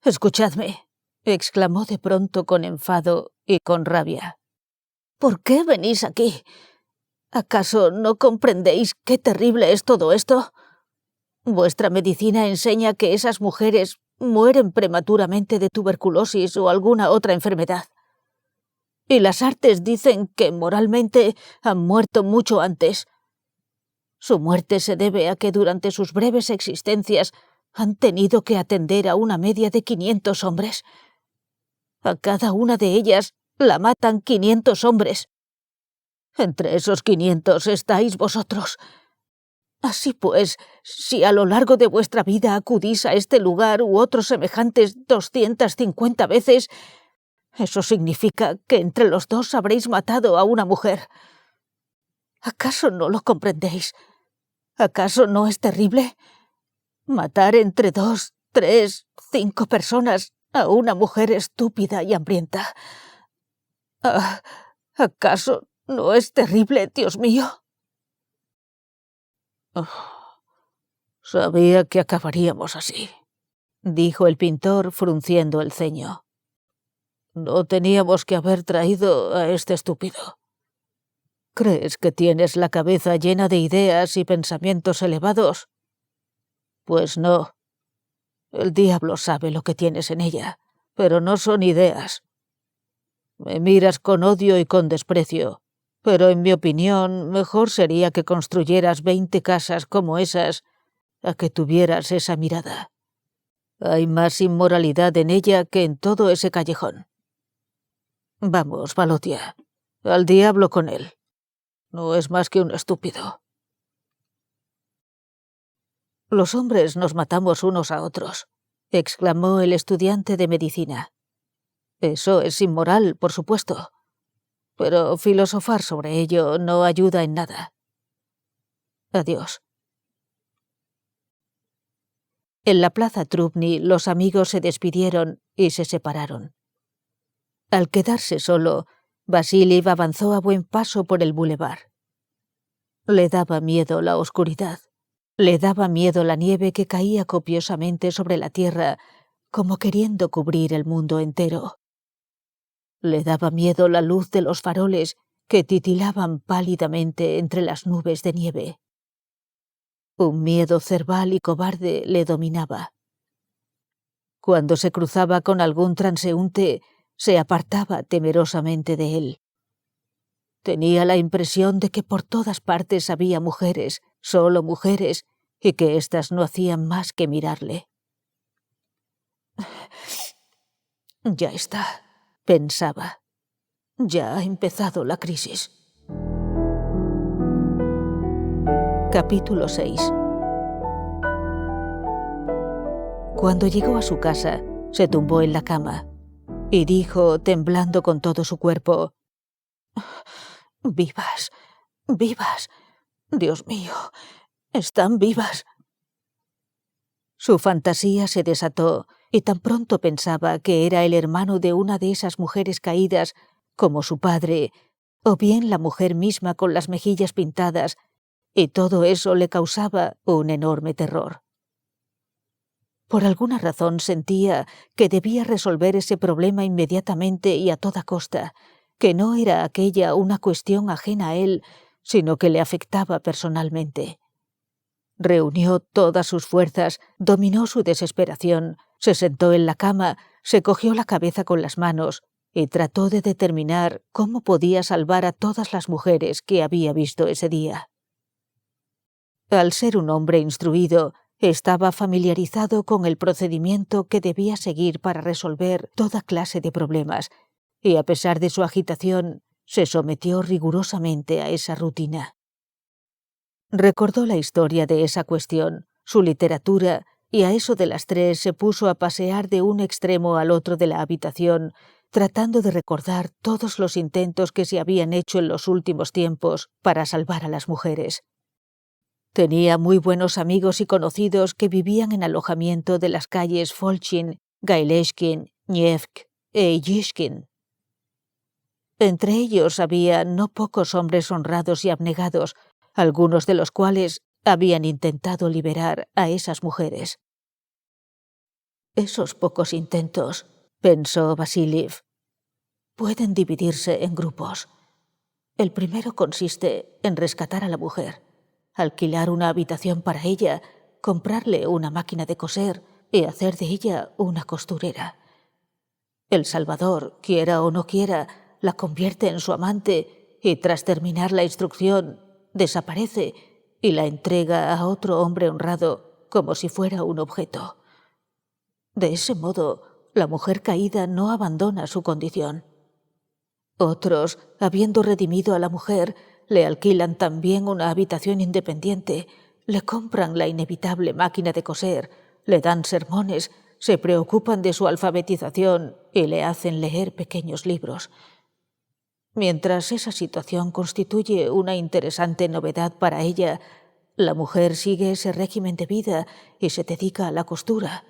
«Escuchadme», exclamó de pronto con enfado y con rabia. «¿Por qué venís aquí? ¿Acaso no comprendéis qué terrible es todo esto? Vuestra medicina enseña que esas mujeres mueren prematuramente de tuberculosis o alguna otra enfermedad. Y las artes dicen que moralmente han muerto mucho antes. Su muerte se debe a que durante sus breves existencias han tenido que atender a una media de 500 hombres. A cada una de ellas la matan 500 hombres. Entre esos 500 estáis vosotros. Así pues, si a lo largo de vuestra vida acudís a este lugar u otros semejantes 250 veces, eso significa que entre los dos habréis matado a una mujer. ¿Acaso no lo comprendéis? ¿Acaso no es terrible? Matar entre 2, 3, 5 personas a una mujer estúpida y hambrienta. ¿Acaso no es terrible, Dios mío? Oh, sabía que acabaríamos así, dijo el pintor frunciendo el ceño. No teníamos que haber traído a este estúpido. ¿Crees que tienes la cabeza llena de ideas y pensamientos elevados? Pues no. El diablo sabe lo que tienes en ella, pero no son ideas. Me miras con odio y con desprecio, pero en mi opinión mejor sería que construyeras 20 casas como esas a que tuvieras esa mirada. Hay más inmoralidad en ella que en todo ese callejón. Vamos, Valotia, al diablo con él. No es más que un estúpido. Los hombres nos matamos unos a otros, exclamó el estudiante de medicina. Eso es inmoral, por supuesto, pero filosofar sobre ello no ayuda en nada. Adiós. En la plaza Trubny los amigos se despidieron y se separaron. Al quedarse solo, Vassiliev avanzó a buen paso por el boulevard. Le daba miedo la oscuridad. Le daba miedo la nieve que caía copiosamente sobre la tierra, como queriendo cubrir el mundo entero. Le daba miedo la luz de los faroles que titilaban pálidamente entre las nubes de nieve. Un miedo cerval y cobarde le dominaba. Cuando se cruzaba con algún transeúnte, se apartaba temerosamente de él. Tenía la impresión de que por todas partes había mujeres, solo mujeres, y que éstas no hacían más que mirarle. Ya está, pensaba. Ya ha empezado la crisis. Capítulo 6. Cuando llegó a su casa, se tumbó en la cama y dijo, temblando con todo su cuerpo: «Vivas, vivas. Dios mío, están vivas». Su fantasía se desató y tan pronto pensaba que era el hermano de una de esas mujeres caídas, como su padre, o bien la mujer misma con las mejillas pintadas, y todo eso le causaba un enorme terror. Por alguna razón sentía que debía resolver ese problema inmediatamente y a toda costa, que no era aquella una cuestión ajena a él, sino que le afectaba personalmente. Reunió todas sus fuerzas, dominó su desesperación, se sentó en la cama, se cogió la cabeza con las manos y trató de determinar cómo podía salvar a todas las mujeres que había visto ese día. Al ser un hombre instruido, estaba familiarizado con el procedimiento que debía seguir para resolver toda clase de problemas, y a pesar de su agitación, se sometió rigurosamente a esa rutina. Recordó la historia de esa cuestión, su literatura, y a eso de las 3 se puso a pasear de un extremo al otro de la habitación, tratando de recordar todos los intentos que se habían hecho en los últimos tiempos para salvar a las mujeres. Tenía muy buenos amigos y conocidos que vivían en alojamiento de las calles Folchin, Gaileshkin, Nevsk e Yishkin. Entre ellos había no pocos hombres honrados y abnegados, algunos de los cuales habían intentado liberar a esas mujeres. Esos pocos intentos, pensó Vassiliev, pueden dividirse en grupos. El primero consiste en rescatar a la mujer, alquilar una habitación para ella, comprarle una máquina de coser y hacer de ella una costurera. El Salvador, quiera o no quiera, la convierte en su amante y tras terminar la instrucción desaparece y la entrega a otro hombre honrado como si fuera un objeto. De ese modo, la mujer caída no abandona su condición. Otros, habiendo redimido a la mujer, le alquilan también una habitación independiente, le compran la inevitable máquina de coser, le dan sermones, se preocupan de su alfabetización y le hacen leer pequeños libros. Mientras esa situación constituye una interesante novedad para ella, la mujer sigue ese régimen de vida y se dedica a la costura,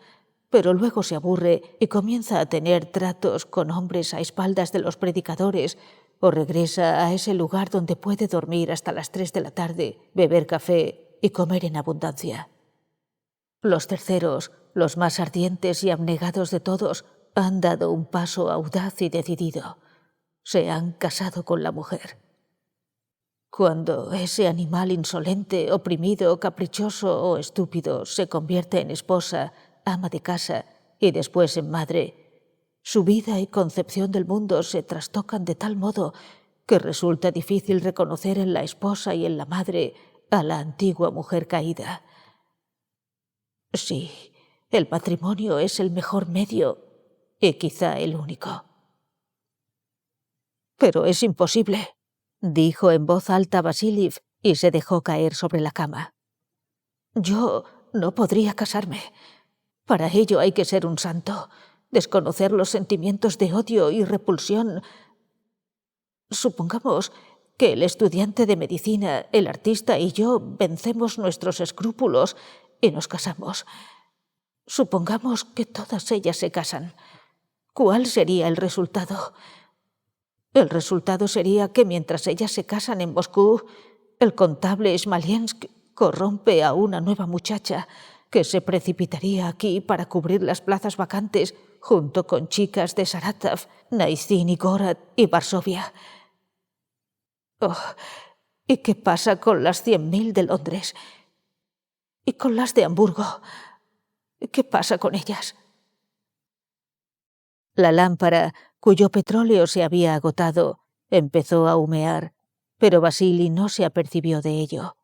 pero luego se aburre y comienza a tener tratos con hombres a espaldas de los predicadores o regresa a ese lugar donde puede dormir hasta las 3 de la tarde, beber café y comer en abundancia. Los terceros, los más ardientes y abnegados de todos, han dado un paso audaz y decidido. Se han casado con la mujer. Cuando ese animal insolente, oprimido, caprichoso o estúpido se convierte en esposa, ama de casa y después en madre, su vida y concepción del mundo se trastocan de tal modo que resulta difícil reconocer en la esposa y en la madre a la antigua mujer caída. Sí, el matrimonio es el mejor medio y quizá el único. Pero es imposible, dijo en voz alta Vassiliev y se dejó caer sobre la cama. Yo no podría casarme. Para ello hay que ser un santo, desconocer los sentimientos de odio y repulsión. Supongamos que el estudiante de medicina, el artista y yo vencemos nuestros escrúpulos y nos casamos. Supongamos que todas ellas se casan. ¿Cuál sería el resultado? El resultado sería que mientras ellas se casan en Moscú, el contable Smolensk corrompe a una nueva muchacha que se precipitaría aquí para cubrir las plazas vacantes junto con chicas de Saratov, Naizín y Gorod y Varsovia. Oh, ¿y qué pasa con las 100.000 de Londres? ¿Y con las de Hamburgo? ¿Qué pasa con ellas? La lámpara, cuyo petróleo se había agotado, empezó a humear, pero Vasili no se apercibió de ello.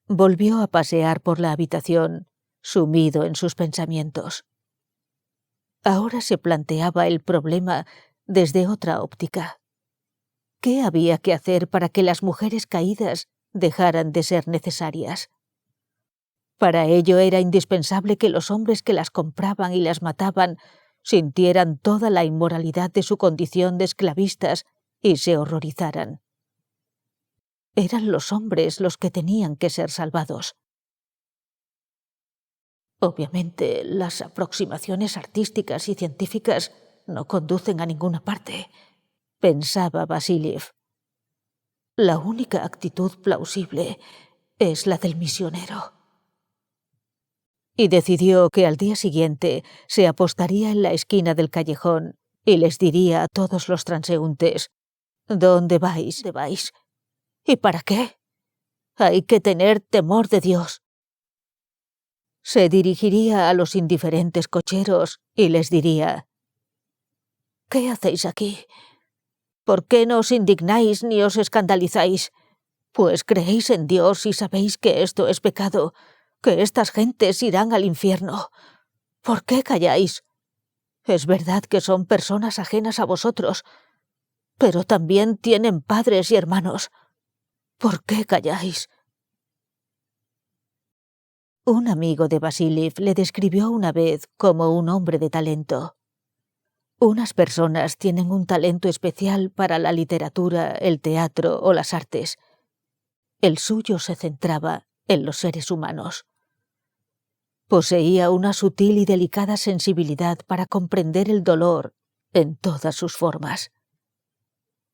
Volvió a pasear por la habitación, sumido en sus pensamientos. Ahora se planteaba el problema desde otra óptica. ¿Qué había que hacer para que las mujeres caídas dejaran de ser necesarias? Para ello era indispensable que los hombres que las compraban y las mataban sintieran toda la inmoralidad de su condición de esclavistas y se horrorizaran. Eran los hombres los que tenían que ser salvados. Obviamente, las aproximaciones artísticas y científicas no conducen a ninguna parte, pensaba Vassiliev. La única actitud plausible es la del misionero. Y decidió que al día siguiente se apostaría en la esquina del callejón y les diría a todos los transeúntes: ¿Dónde vais? ¿Y para qué? Hay que tener temor de Dios. Se dirigiría a los indiferentes cocheros y les diría: ¿Qué hacéis aquí? ¿Por qué no os indignáis ni os escandalizáis? Pues creéis en Dios y sabéis que esto es pecado, que estas gentes irán al infierno. ¿Por qué calláis? Es verdad que son personas ajenas a vosotros, pero también tienen padres y hermanos. ¿Por qué calláis? Un amigo de Vassiliev le describió una vez como un hombre de talento. Unas personas tienen un talento especial para la literatura, el teatro o las artes. El suyo se centraba en los seres humanos. Poseía una sutil y delicada sensibilidad para comprender el dolor en todas sus formas.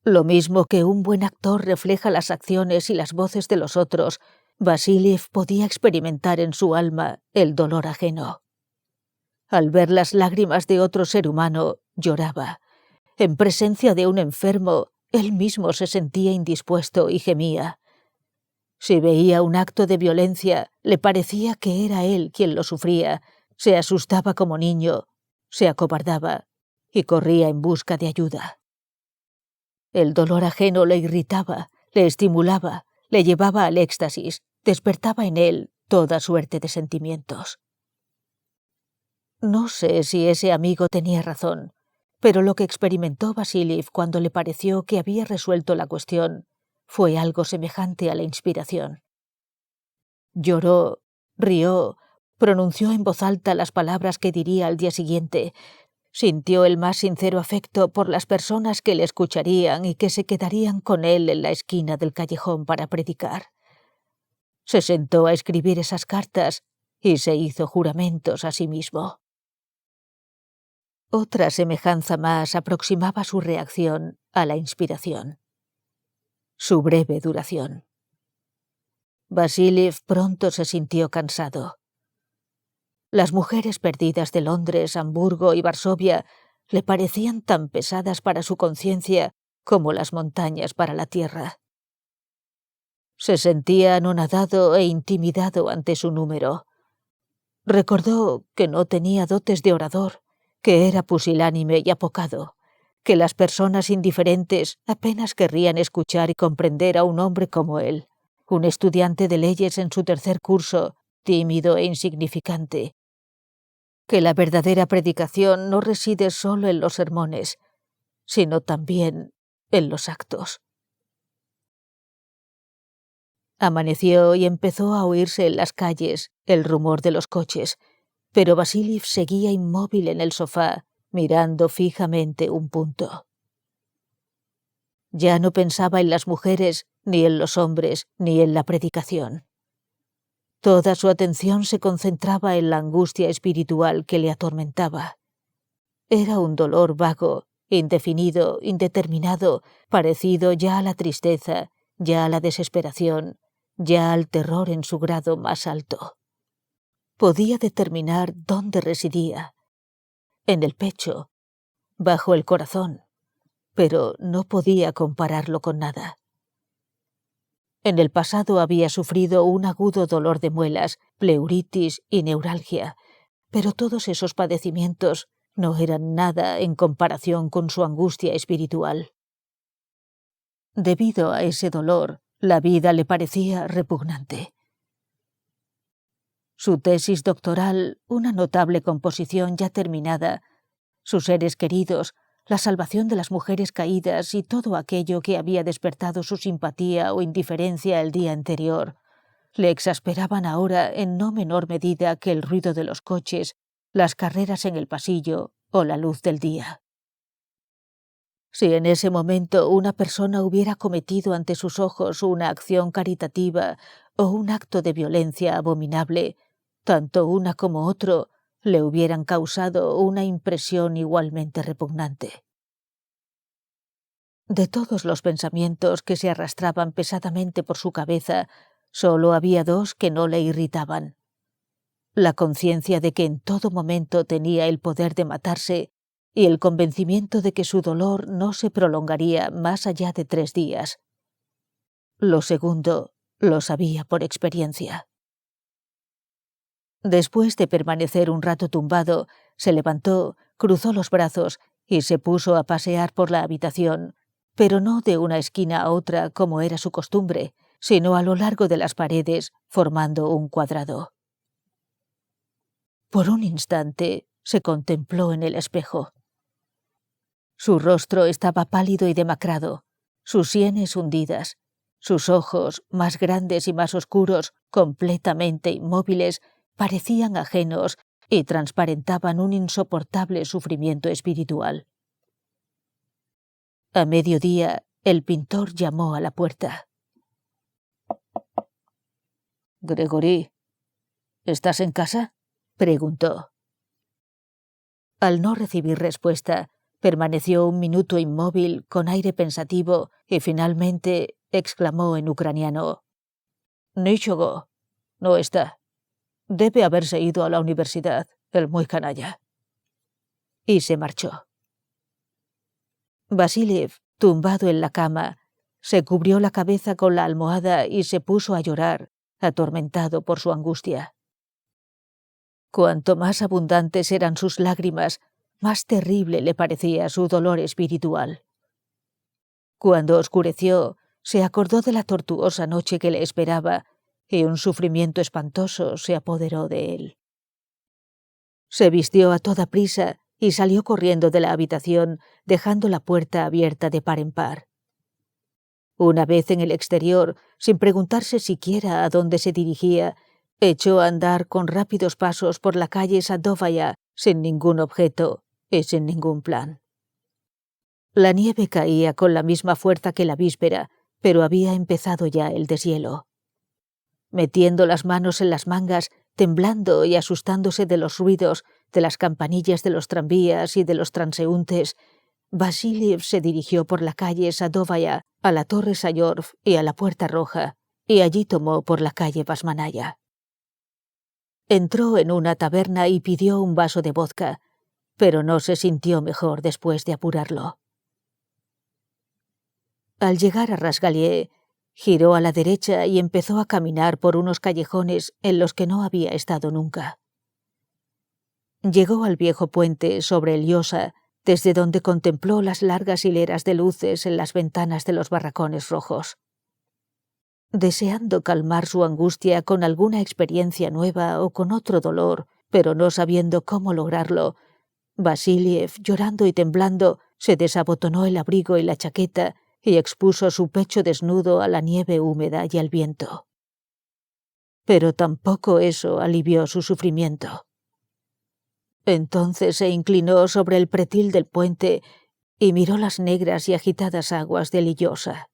Lo mismo que un buen actor refleja las acciones y las voces de los otros, Vasíliev podía experimentar en su alma el dolor ajeno. Al ver las lágrimas de otro ser humano, lloraba. En presencia de un enfermo, él mismo se sentía indispuesto y gemía. Si veía un acto de violencia, le parecía que era él quien lo sufría, se asustaba como niño, se acobardaba y corría en busca de ayuda. El dolor ajeno le irritaba, le estimulaba, le llevaba al éxtasis, despertaba en él toda suerte de sentimientos. No sé si ese amigo tenía razón, pero lo que experimentó Vasíliev cuando le pareció que había resuelto la cuestión fue algo semejante a la inspiración. Lloró, rió, pronunció en voz alta las palabras que diría al día siguiente, sintió el más sincero afecto por las personas que le escucharían y que se quedarían con él en la esquina del callejón para predicar. Se sentó a escribir esas cartas y se hizo juramentos a sí mismo. Otra semejanza más aproximaba su reacción a la inspiración. Su breve duración. Vasíliev pronto se sintió cansado. Las mujeres perdidas de Londres, Hamburgo y Varsovia le parecían tan pesadas para su conciencia como las montañas para la tierra. Se sentía anonadado e intimidado ante su número. Recordó que no tenía dotes de orador, que era pusilánime y apocado, que las personas indiferentes apenas querrían escuchar y comprender a un hombre como él, un estudiante de leyes en su tercer curso, tímido e insignificante. Que la verdadera predicación no reside solo en los sermones, sino también en los actos. Amaneció y empezó a oírse en las calles el rumor de los coches, pero Vasíliev seguía inmóvil en el sofá, mirando fijamente un punto. Ya no pensaba en las mujeres, ni en los hombres, ni en la predicación. Toda su atención se concentraba en la angustia espiritual que le atormentaba. Era un dolor vago, indefinido, indeterminado, parecido ya a la tristeza, ya a la desesperación, ya al terror en su grado más alto. Podía determinar dónde residía. En el pecho, bajo el corazón, pero no podía compararlo con nada. En el pasado había sufrido un agudo dolor de muelas, pleuritis y neuralgia, pero todos esos padecimientos no eran nada en comparación con su angustia espiritual. Debido a ese dolor, la vida le parecía repugnante. Su tesis doctoral, una notable composición ya terminada, sus seres queridos, la salvación de las mujeres caídas y todo aquello que había despertado su simpatía o indiferencia el día anterior, le exasperaban ahora en no menor medida que el ruido de los coches, las carreras en el pasillo o la luz del día. Si en ese momento una persona hubiera cometido ante sus ojos una acción caritativa o un acto de violencia abominable, tanto una como otro le hubieran causado una impresión igualmente repugnante. De todos los pensamientos que se arrastraban pesadamente por su cabeza, solo había dos que no le irritaban: la conciencia de que en todo momento tenía el poder de matarse y el convencimiento de que su dolor no se prolongaría más allá de 3 días. Lo segundo lo sabía por experiencia. Después de permanecer un rato tumbado, se levantó, cruzó los brazos y se puso a pasear por la habitación, pero no de una esquina a otra como era su costumbre, sino a lo largo de las paredes, formando un cuadrado. Por un instante se contempló en el espejo. Su rostro estaba pálido y demacrado, sus sienes hundidas, sus ojos, más grandes y más oscuros, completamente inmóviles, parecían ajenos y transparentaban un insoportable sufrimiento espiritual. A mediodía, el pintor llamó a la puerta. «Gregory, ¿estás en casa?». preguntó. Al no recibir respuesta, permaneció un minuto inmóvil con aire pensativo y finalmente exclamó en ucraniano: «Nichogo, no está. Debe haberse ido a la universidad, el muy canalla». Y se marchó. Vasiliev, tumbado en la cama, se cubrió la cabeza con la almohada y se puso a llorar, atormentado por su angustia. Cuanto más abundantes eran sus lágrimas, más terrible le parecía su dolor espiritual. Cuando oscureció, se acordó de la tortuosa noche que le esperaba y un sufrimiento espantoso se apoderó de él. Se vistió a toda prisa y salió corriendo de la habitación, dejando la puerta abierta de par en par. Una vez en el exterior, sin preguntarse siquiera a dónde se dirigía, echó a andar con rápidos pasos por la calle Sadovaya, sin ningún objeto y sin ningún plan. La nieve caía con la misma fuerza que la víspera, pero había empezado ya el deshielo. Metiendo las manos en las mangas, temblando y asustándose de los ruidos, de las campanillas de los tranvías y de los transeúntes, Vasiliev se dirigió por la calle Sadovaya a la Torre Sayorov y a la Puerta Roja, y allí tomó por la calle Basmanaya. Entró en una taberna y pidió un vaso de vodka, pero no se sintió mejor después de apurarlo. Al llegar a Rasgalié, giró a la derecha y empezó a caminar por unos callejones en los que no había estado nunca. Llegó al viejo puente sobre el Yosa, desde donde contempló las largas hileras de luces en las ventanas de los barracones rojos. Deseando calmar su angustia con alguna experiencia nueva o con otro dolor, pero no sabiendo cómo lograrlo, Vasiliev, llorando y temblando, se desabotonó el abrigo y la chaqueta y expuso su pecho desnudo a la nieve húmeda y al viento. Pero tampoco eso alivió su sufrimiento. Entonces se inclinó sobre el pretil del puente y miró las negras y agitadas aguas del Illosa.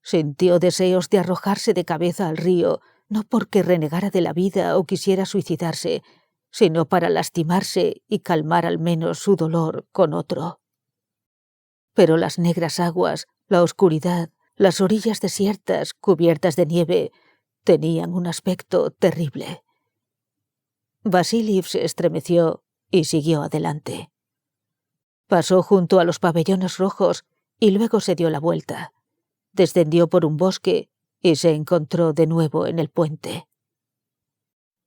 Sintió deseos de arrojarse de cabeza al río, no porque renegara de la vida o quisiera suicidarse, sino para lastimarse y calmar al menos su dolor con otro. Pero las negras aguas, la oscuridad, las orillas desiertas cubiertas de nieve, tenían un aspecto terrible. Vasiliev se estremeció y siguió adelante. Pasó junto a los pabellones rojos y luego se dio la vuelta. Descendió por un bosque y se encontró de nuevo en el puente.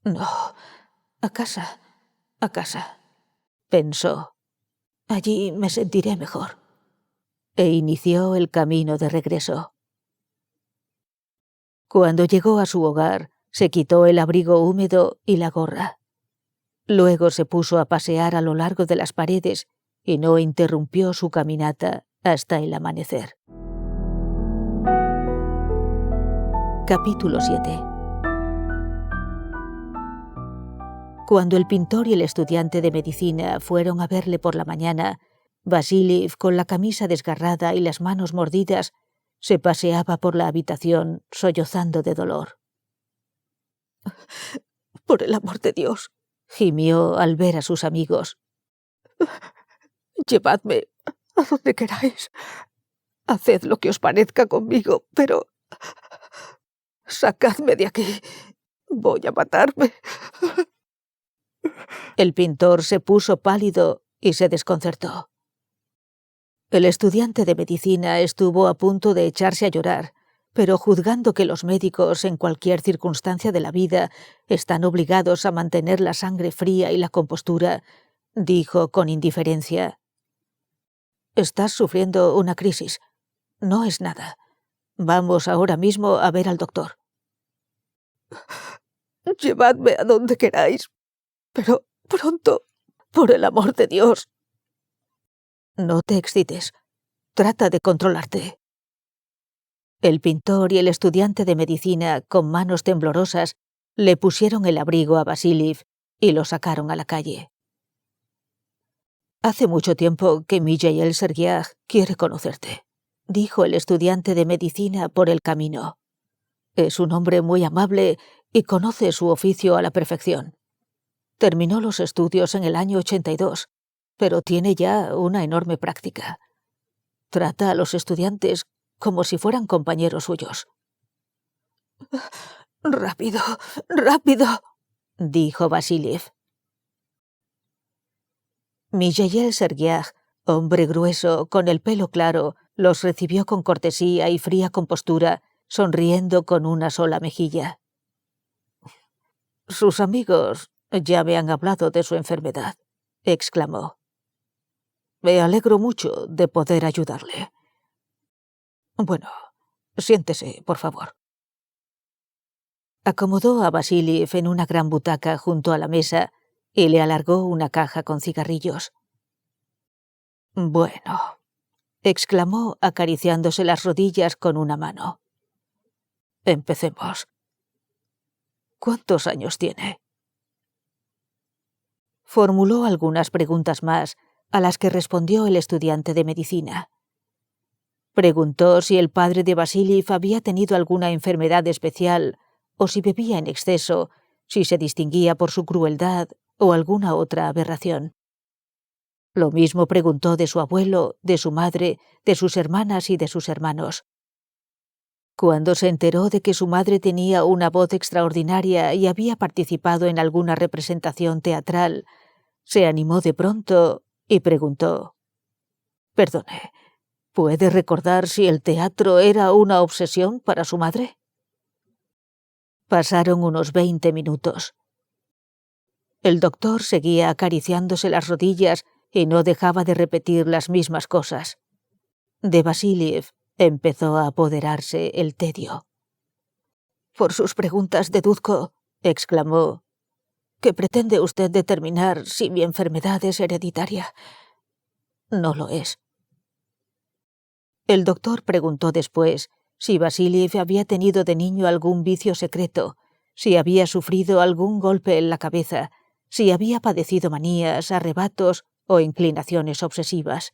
«No, a casa, pensó. Allí me sentiré mejor». E inició el camino de regreso. Cuando llegó a su hogar, se quitó el abrigo húmedo y la gorra. Luego se puso a pasear a lo largo de las paredes y no interrumpió su caminata hasta el amanecer. Capítulo 7. Cuando el pintor y el estudiante de medicina fueron a verle por la mañana, Vasiliev, con la camisa desgarrada y las manos mordidas, se paseaba por la habitación sollozando de dolor. «Por el amor de Dios», gimió al ver a sus amigos. «Llevadme a donde queráis. Haced lo que os parezca conmigo, pero sacadme de aquí. Voy a matarme». El pintor se puso pálido y se desconcertó. El estudiante de medicina estuvo a punto de echarse a llorar, pero juzgando que los médicos en cualquier circunstancia de la vida están obligados a mantener la sangre fría y la compostura, dijo con indiferencia: «Estás sufriendo una crisis. No es nada. Vamos ahora mismo a ver al doctor». «Llevadme a donde queráis, pero pronto, por el amor de Dios». «No te excites. Trata de controlarte». El pintor y el estudiante de medicina, con manos temblorosas, le pusieron el abrigo a Vasiliev y lo sacaron a la calle. «Hace mucho tiempo que Mijaíl Sergiaj quiere conocerte», dijo el estudiante de medicina por el camino. «Es un hombre muy amable y conoce su oficio a la perfección. Terminó los estudios en el año 82, pero tiene ya una enorme práctica. Trata a los estudiantes como si fueran compañeros suyos. «Rápido, rápido», dijo Vasiliev. Mijaíl Sergiaj, hombre grueso, con el pelo claro, los recibió con cortesía y fría compostura, sonriendo con una sola mejilla. «Sus amigos ya me han hablado de su enfermedad», exclamó. «Me alegro mucho de poder ayudarle. Bueno, siéntese, por favor». Acomodó a Vasiliev en una gran butaca junto a la mesa y le alargó una caja con cigarrillos. «Bueno», exclamó acariciándose las rodillas con una mano. «Empecemos. ¿Cuántos años tiene?». Formuló algunas preguntas más, a las que respondió el estudiante de medicina. Preguntó si el padre de Vasiliev había tenido alguna enfermedad especial, o si bebía en exceso, si se distinguía por su crueldad o alguna otra aberración. Lo mismo preguntó de su abuelo, de su madre, de sus hermanas y de sus hermanos. Cuando se enteró de que su madre tenía una voz extraordinaria y había participado en alguna representación teatral, se animó de pronto y preguntó: «Perdone, ¿puede recordar si el teatro era una obsesión para su madre?». Pasaron unos 20 minutos. El doctor seguía acariciándose las rodillas y no dejaba de repetir las mismas cosas. De Vasiliev empezó a apoderarse el tedio. «Por sus preguntas deduzco», exclamó, «que pretende usted determinar si mi enfermedad es hereditaria. No lo es». El doctor preguntó después si Vasiliev había tenido de niño algún vicio secreto, si había sufrido algún golpe en la cabeza, si había padecido manías, arrebatos o inclinaciones obsesivas.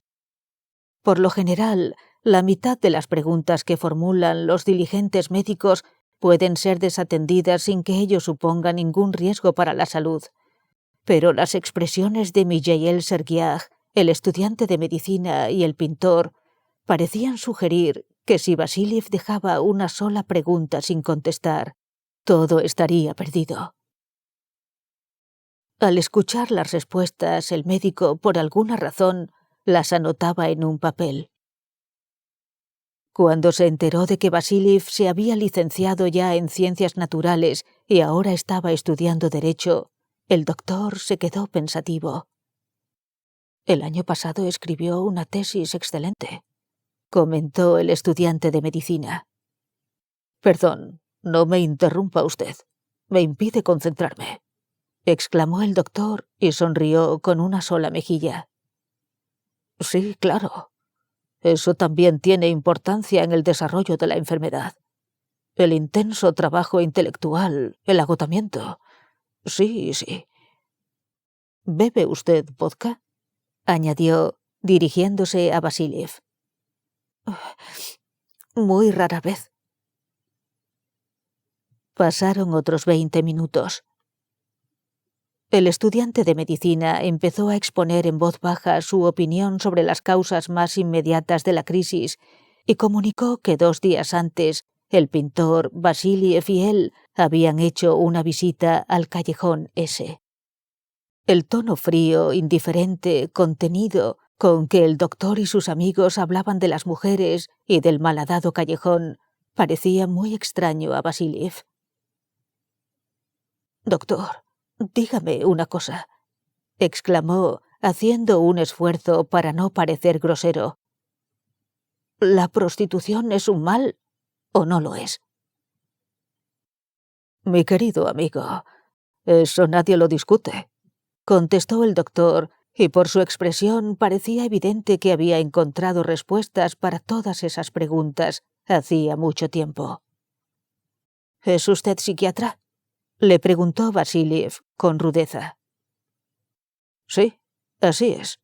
Por lo general, la mitad de las preguntas que formulan los diligentes médicos pueden ser desatendidas sin que ello suponga ningún riesgo para la salud. Pero las expresiones de Mijaíl Sergiaj, el estudiante de medicina y el pintor, parecían sugerir que si Vasiliev dejaba una sola pregunta sin contestar, todo estaría perdido. Al escuchar las respuestas, el médico, por alguna razón, las anotaba en un papel. Cuando se enteró de que Vasiliev se había licenciado ya en ciencias naturales y ahora estaba estudiando derecho, el doctor se quedó pensativo. «El año pasado escribió una tesis excelente», comentó el estudiante de medicina. «Perdón, no me interrumpa usted. Me impide concentrarme», exclamó el doctor y sonrió con una sola mejilla. «Sí, claro. Eso también tiene importancia en el desarrollo de la enfermedad. El intenso trabajo intelectual, el agotamiento. Sí, sí». «¿Bebe usted vodka?», añadió, dirigiéndose a Vasiliev. «Muy rara vez». Pasaron otros 20 minutos. El estudiante de medicina empezó a exponer en voz baja su opinión sobre las causas más inmediatas de la crisis y comunicó que 2 días antes el pintor Vasiliev y él habían hecho una visita al callejón S. El tono frío, indiferente, contenido con que el doctor y sus amigos hablaban de las mujeres y del malhadado callejón parecía muy extraño a Vasiliev. «Doctor, dígame una cosa», exclamó, haciendo un esfuerzo para no parecer grosero. «¿La prostitución es un mal o no lo es?». «Mi querido amigo, eso nadie lo discute», contestó el doctor, y por su expresión parecía evidente que había encontrado respuestas para todas esas preguntas hacía mucho tiempo. «¿Es usted psiquiatra?», le preguntó Vasiliev con rudeza. «Sí, así es».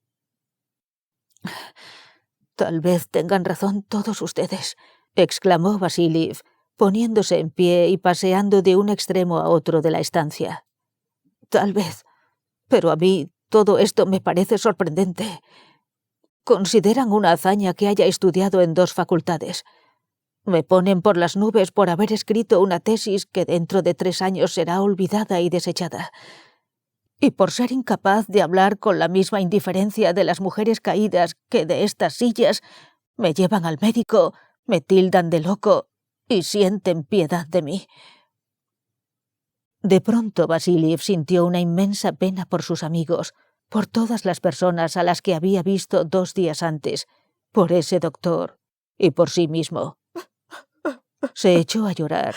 «Tal vez tengan razón todos ustedes», exclamó Vasiliev, poniéndose en pie y paseando de un extremo a otro de la estancia. Tal vez, pero a mí todo esto me parece sorprendente. Consideran una hazaña que haya estudiado en 2 facultades. Me ponen por las nubes por haber escrito una tesis que dentro de 3 años será olvidada y desechada. Y por ser incapaz de hablar con la misma indiferencia de las mujeres caídas que de estas sillas, me llevan al médico, me tildan de loco y sienten piedad de mí. De pronto Vasiliev sintió una inmensa pena por sus amigos, por todas las personas a las que había visto 2 días antes, por ese doctor y por sí mismo. Se echó a llorar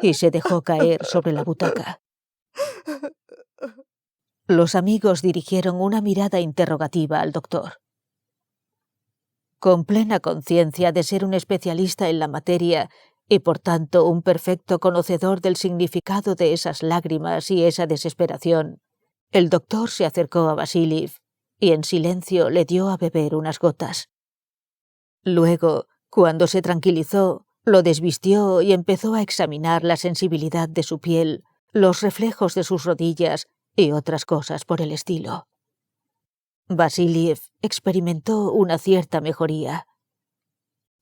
y se dejó caer sobre la butaca. Los amigos dirigieron una mirada interrogativa al doctor. Con plena conciencia de ser un especialista en la materia y por tanto un perfecto conocedor del significado de esas lágrimas y esa desesperación, el doctor se acercó a Vasiliev y en silencio le dio a beber unas gotas. Luego, cuando se tranquilizó, lo desvistió y empezó a examinar la sensibilidad de su piel, los reflejos de sus rodillas y otras cosas por el estilo. Vasiliev experimentó una cierta mejoría.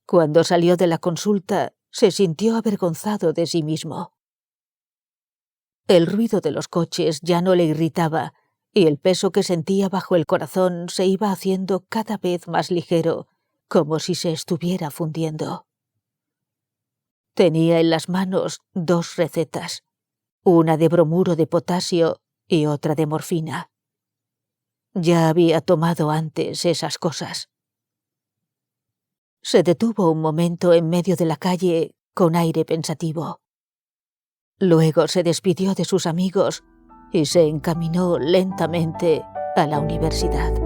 Cuando salió de la consulta, se sintió avergonzado de sí mismo. El ruido de los coches ya no le irritaba y el peso que sentía bajo el corazón se iba haciendo cada vez más ligero, como si se estuviera fundiendo. Tenía en las manos 2 recetas, una de bromuro de potasio y otra de morfina. Ya había tomado antes esas cosas. Se detuvo un momento en medio de la calle con aire pensativo. Luego se despidió de sus amigos y se encaminó lentamente a la universidad.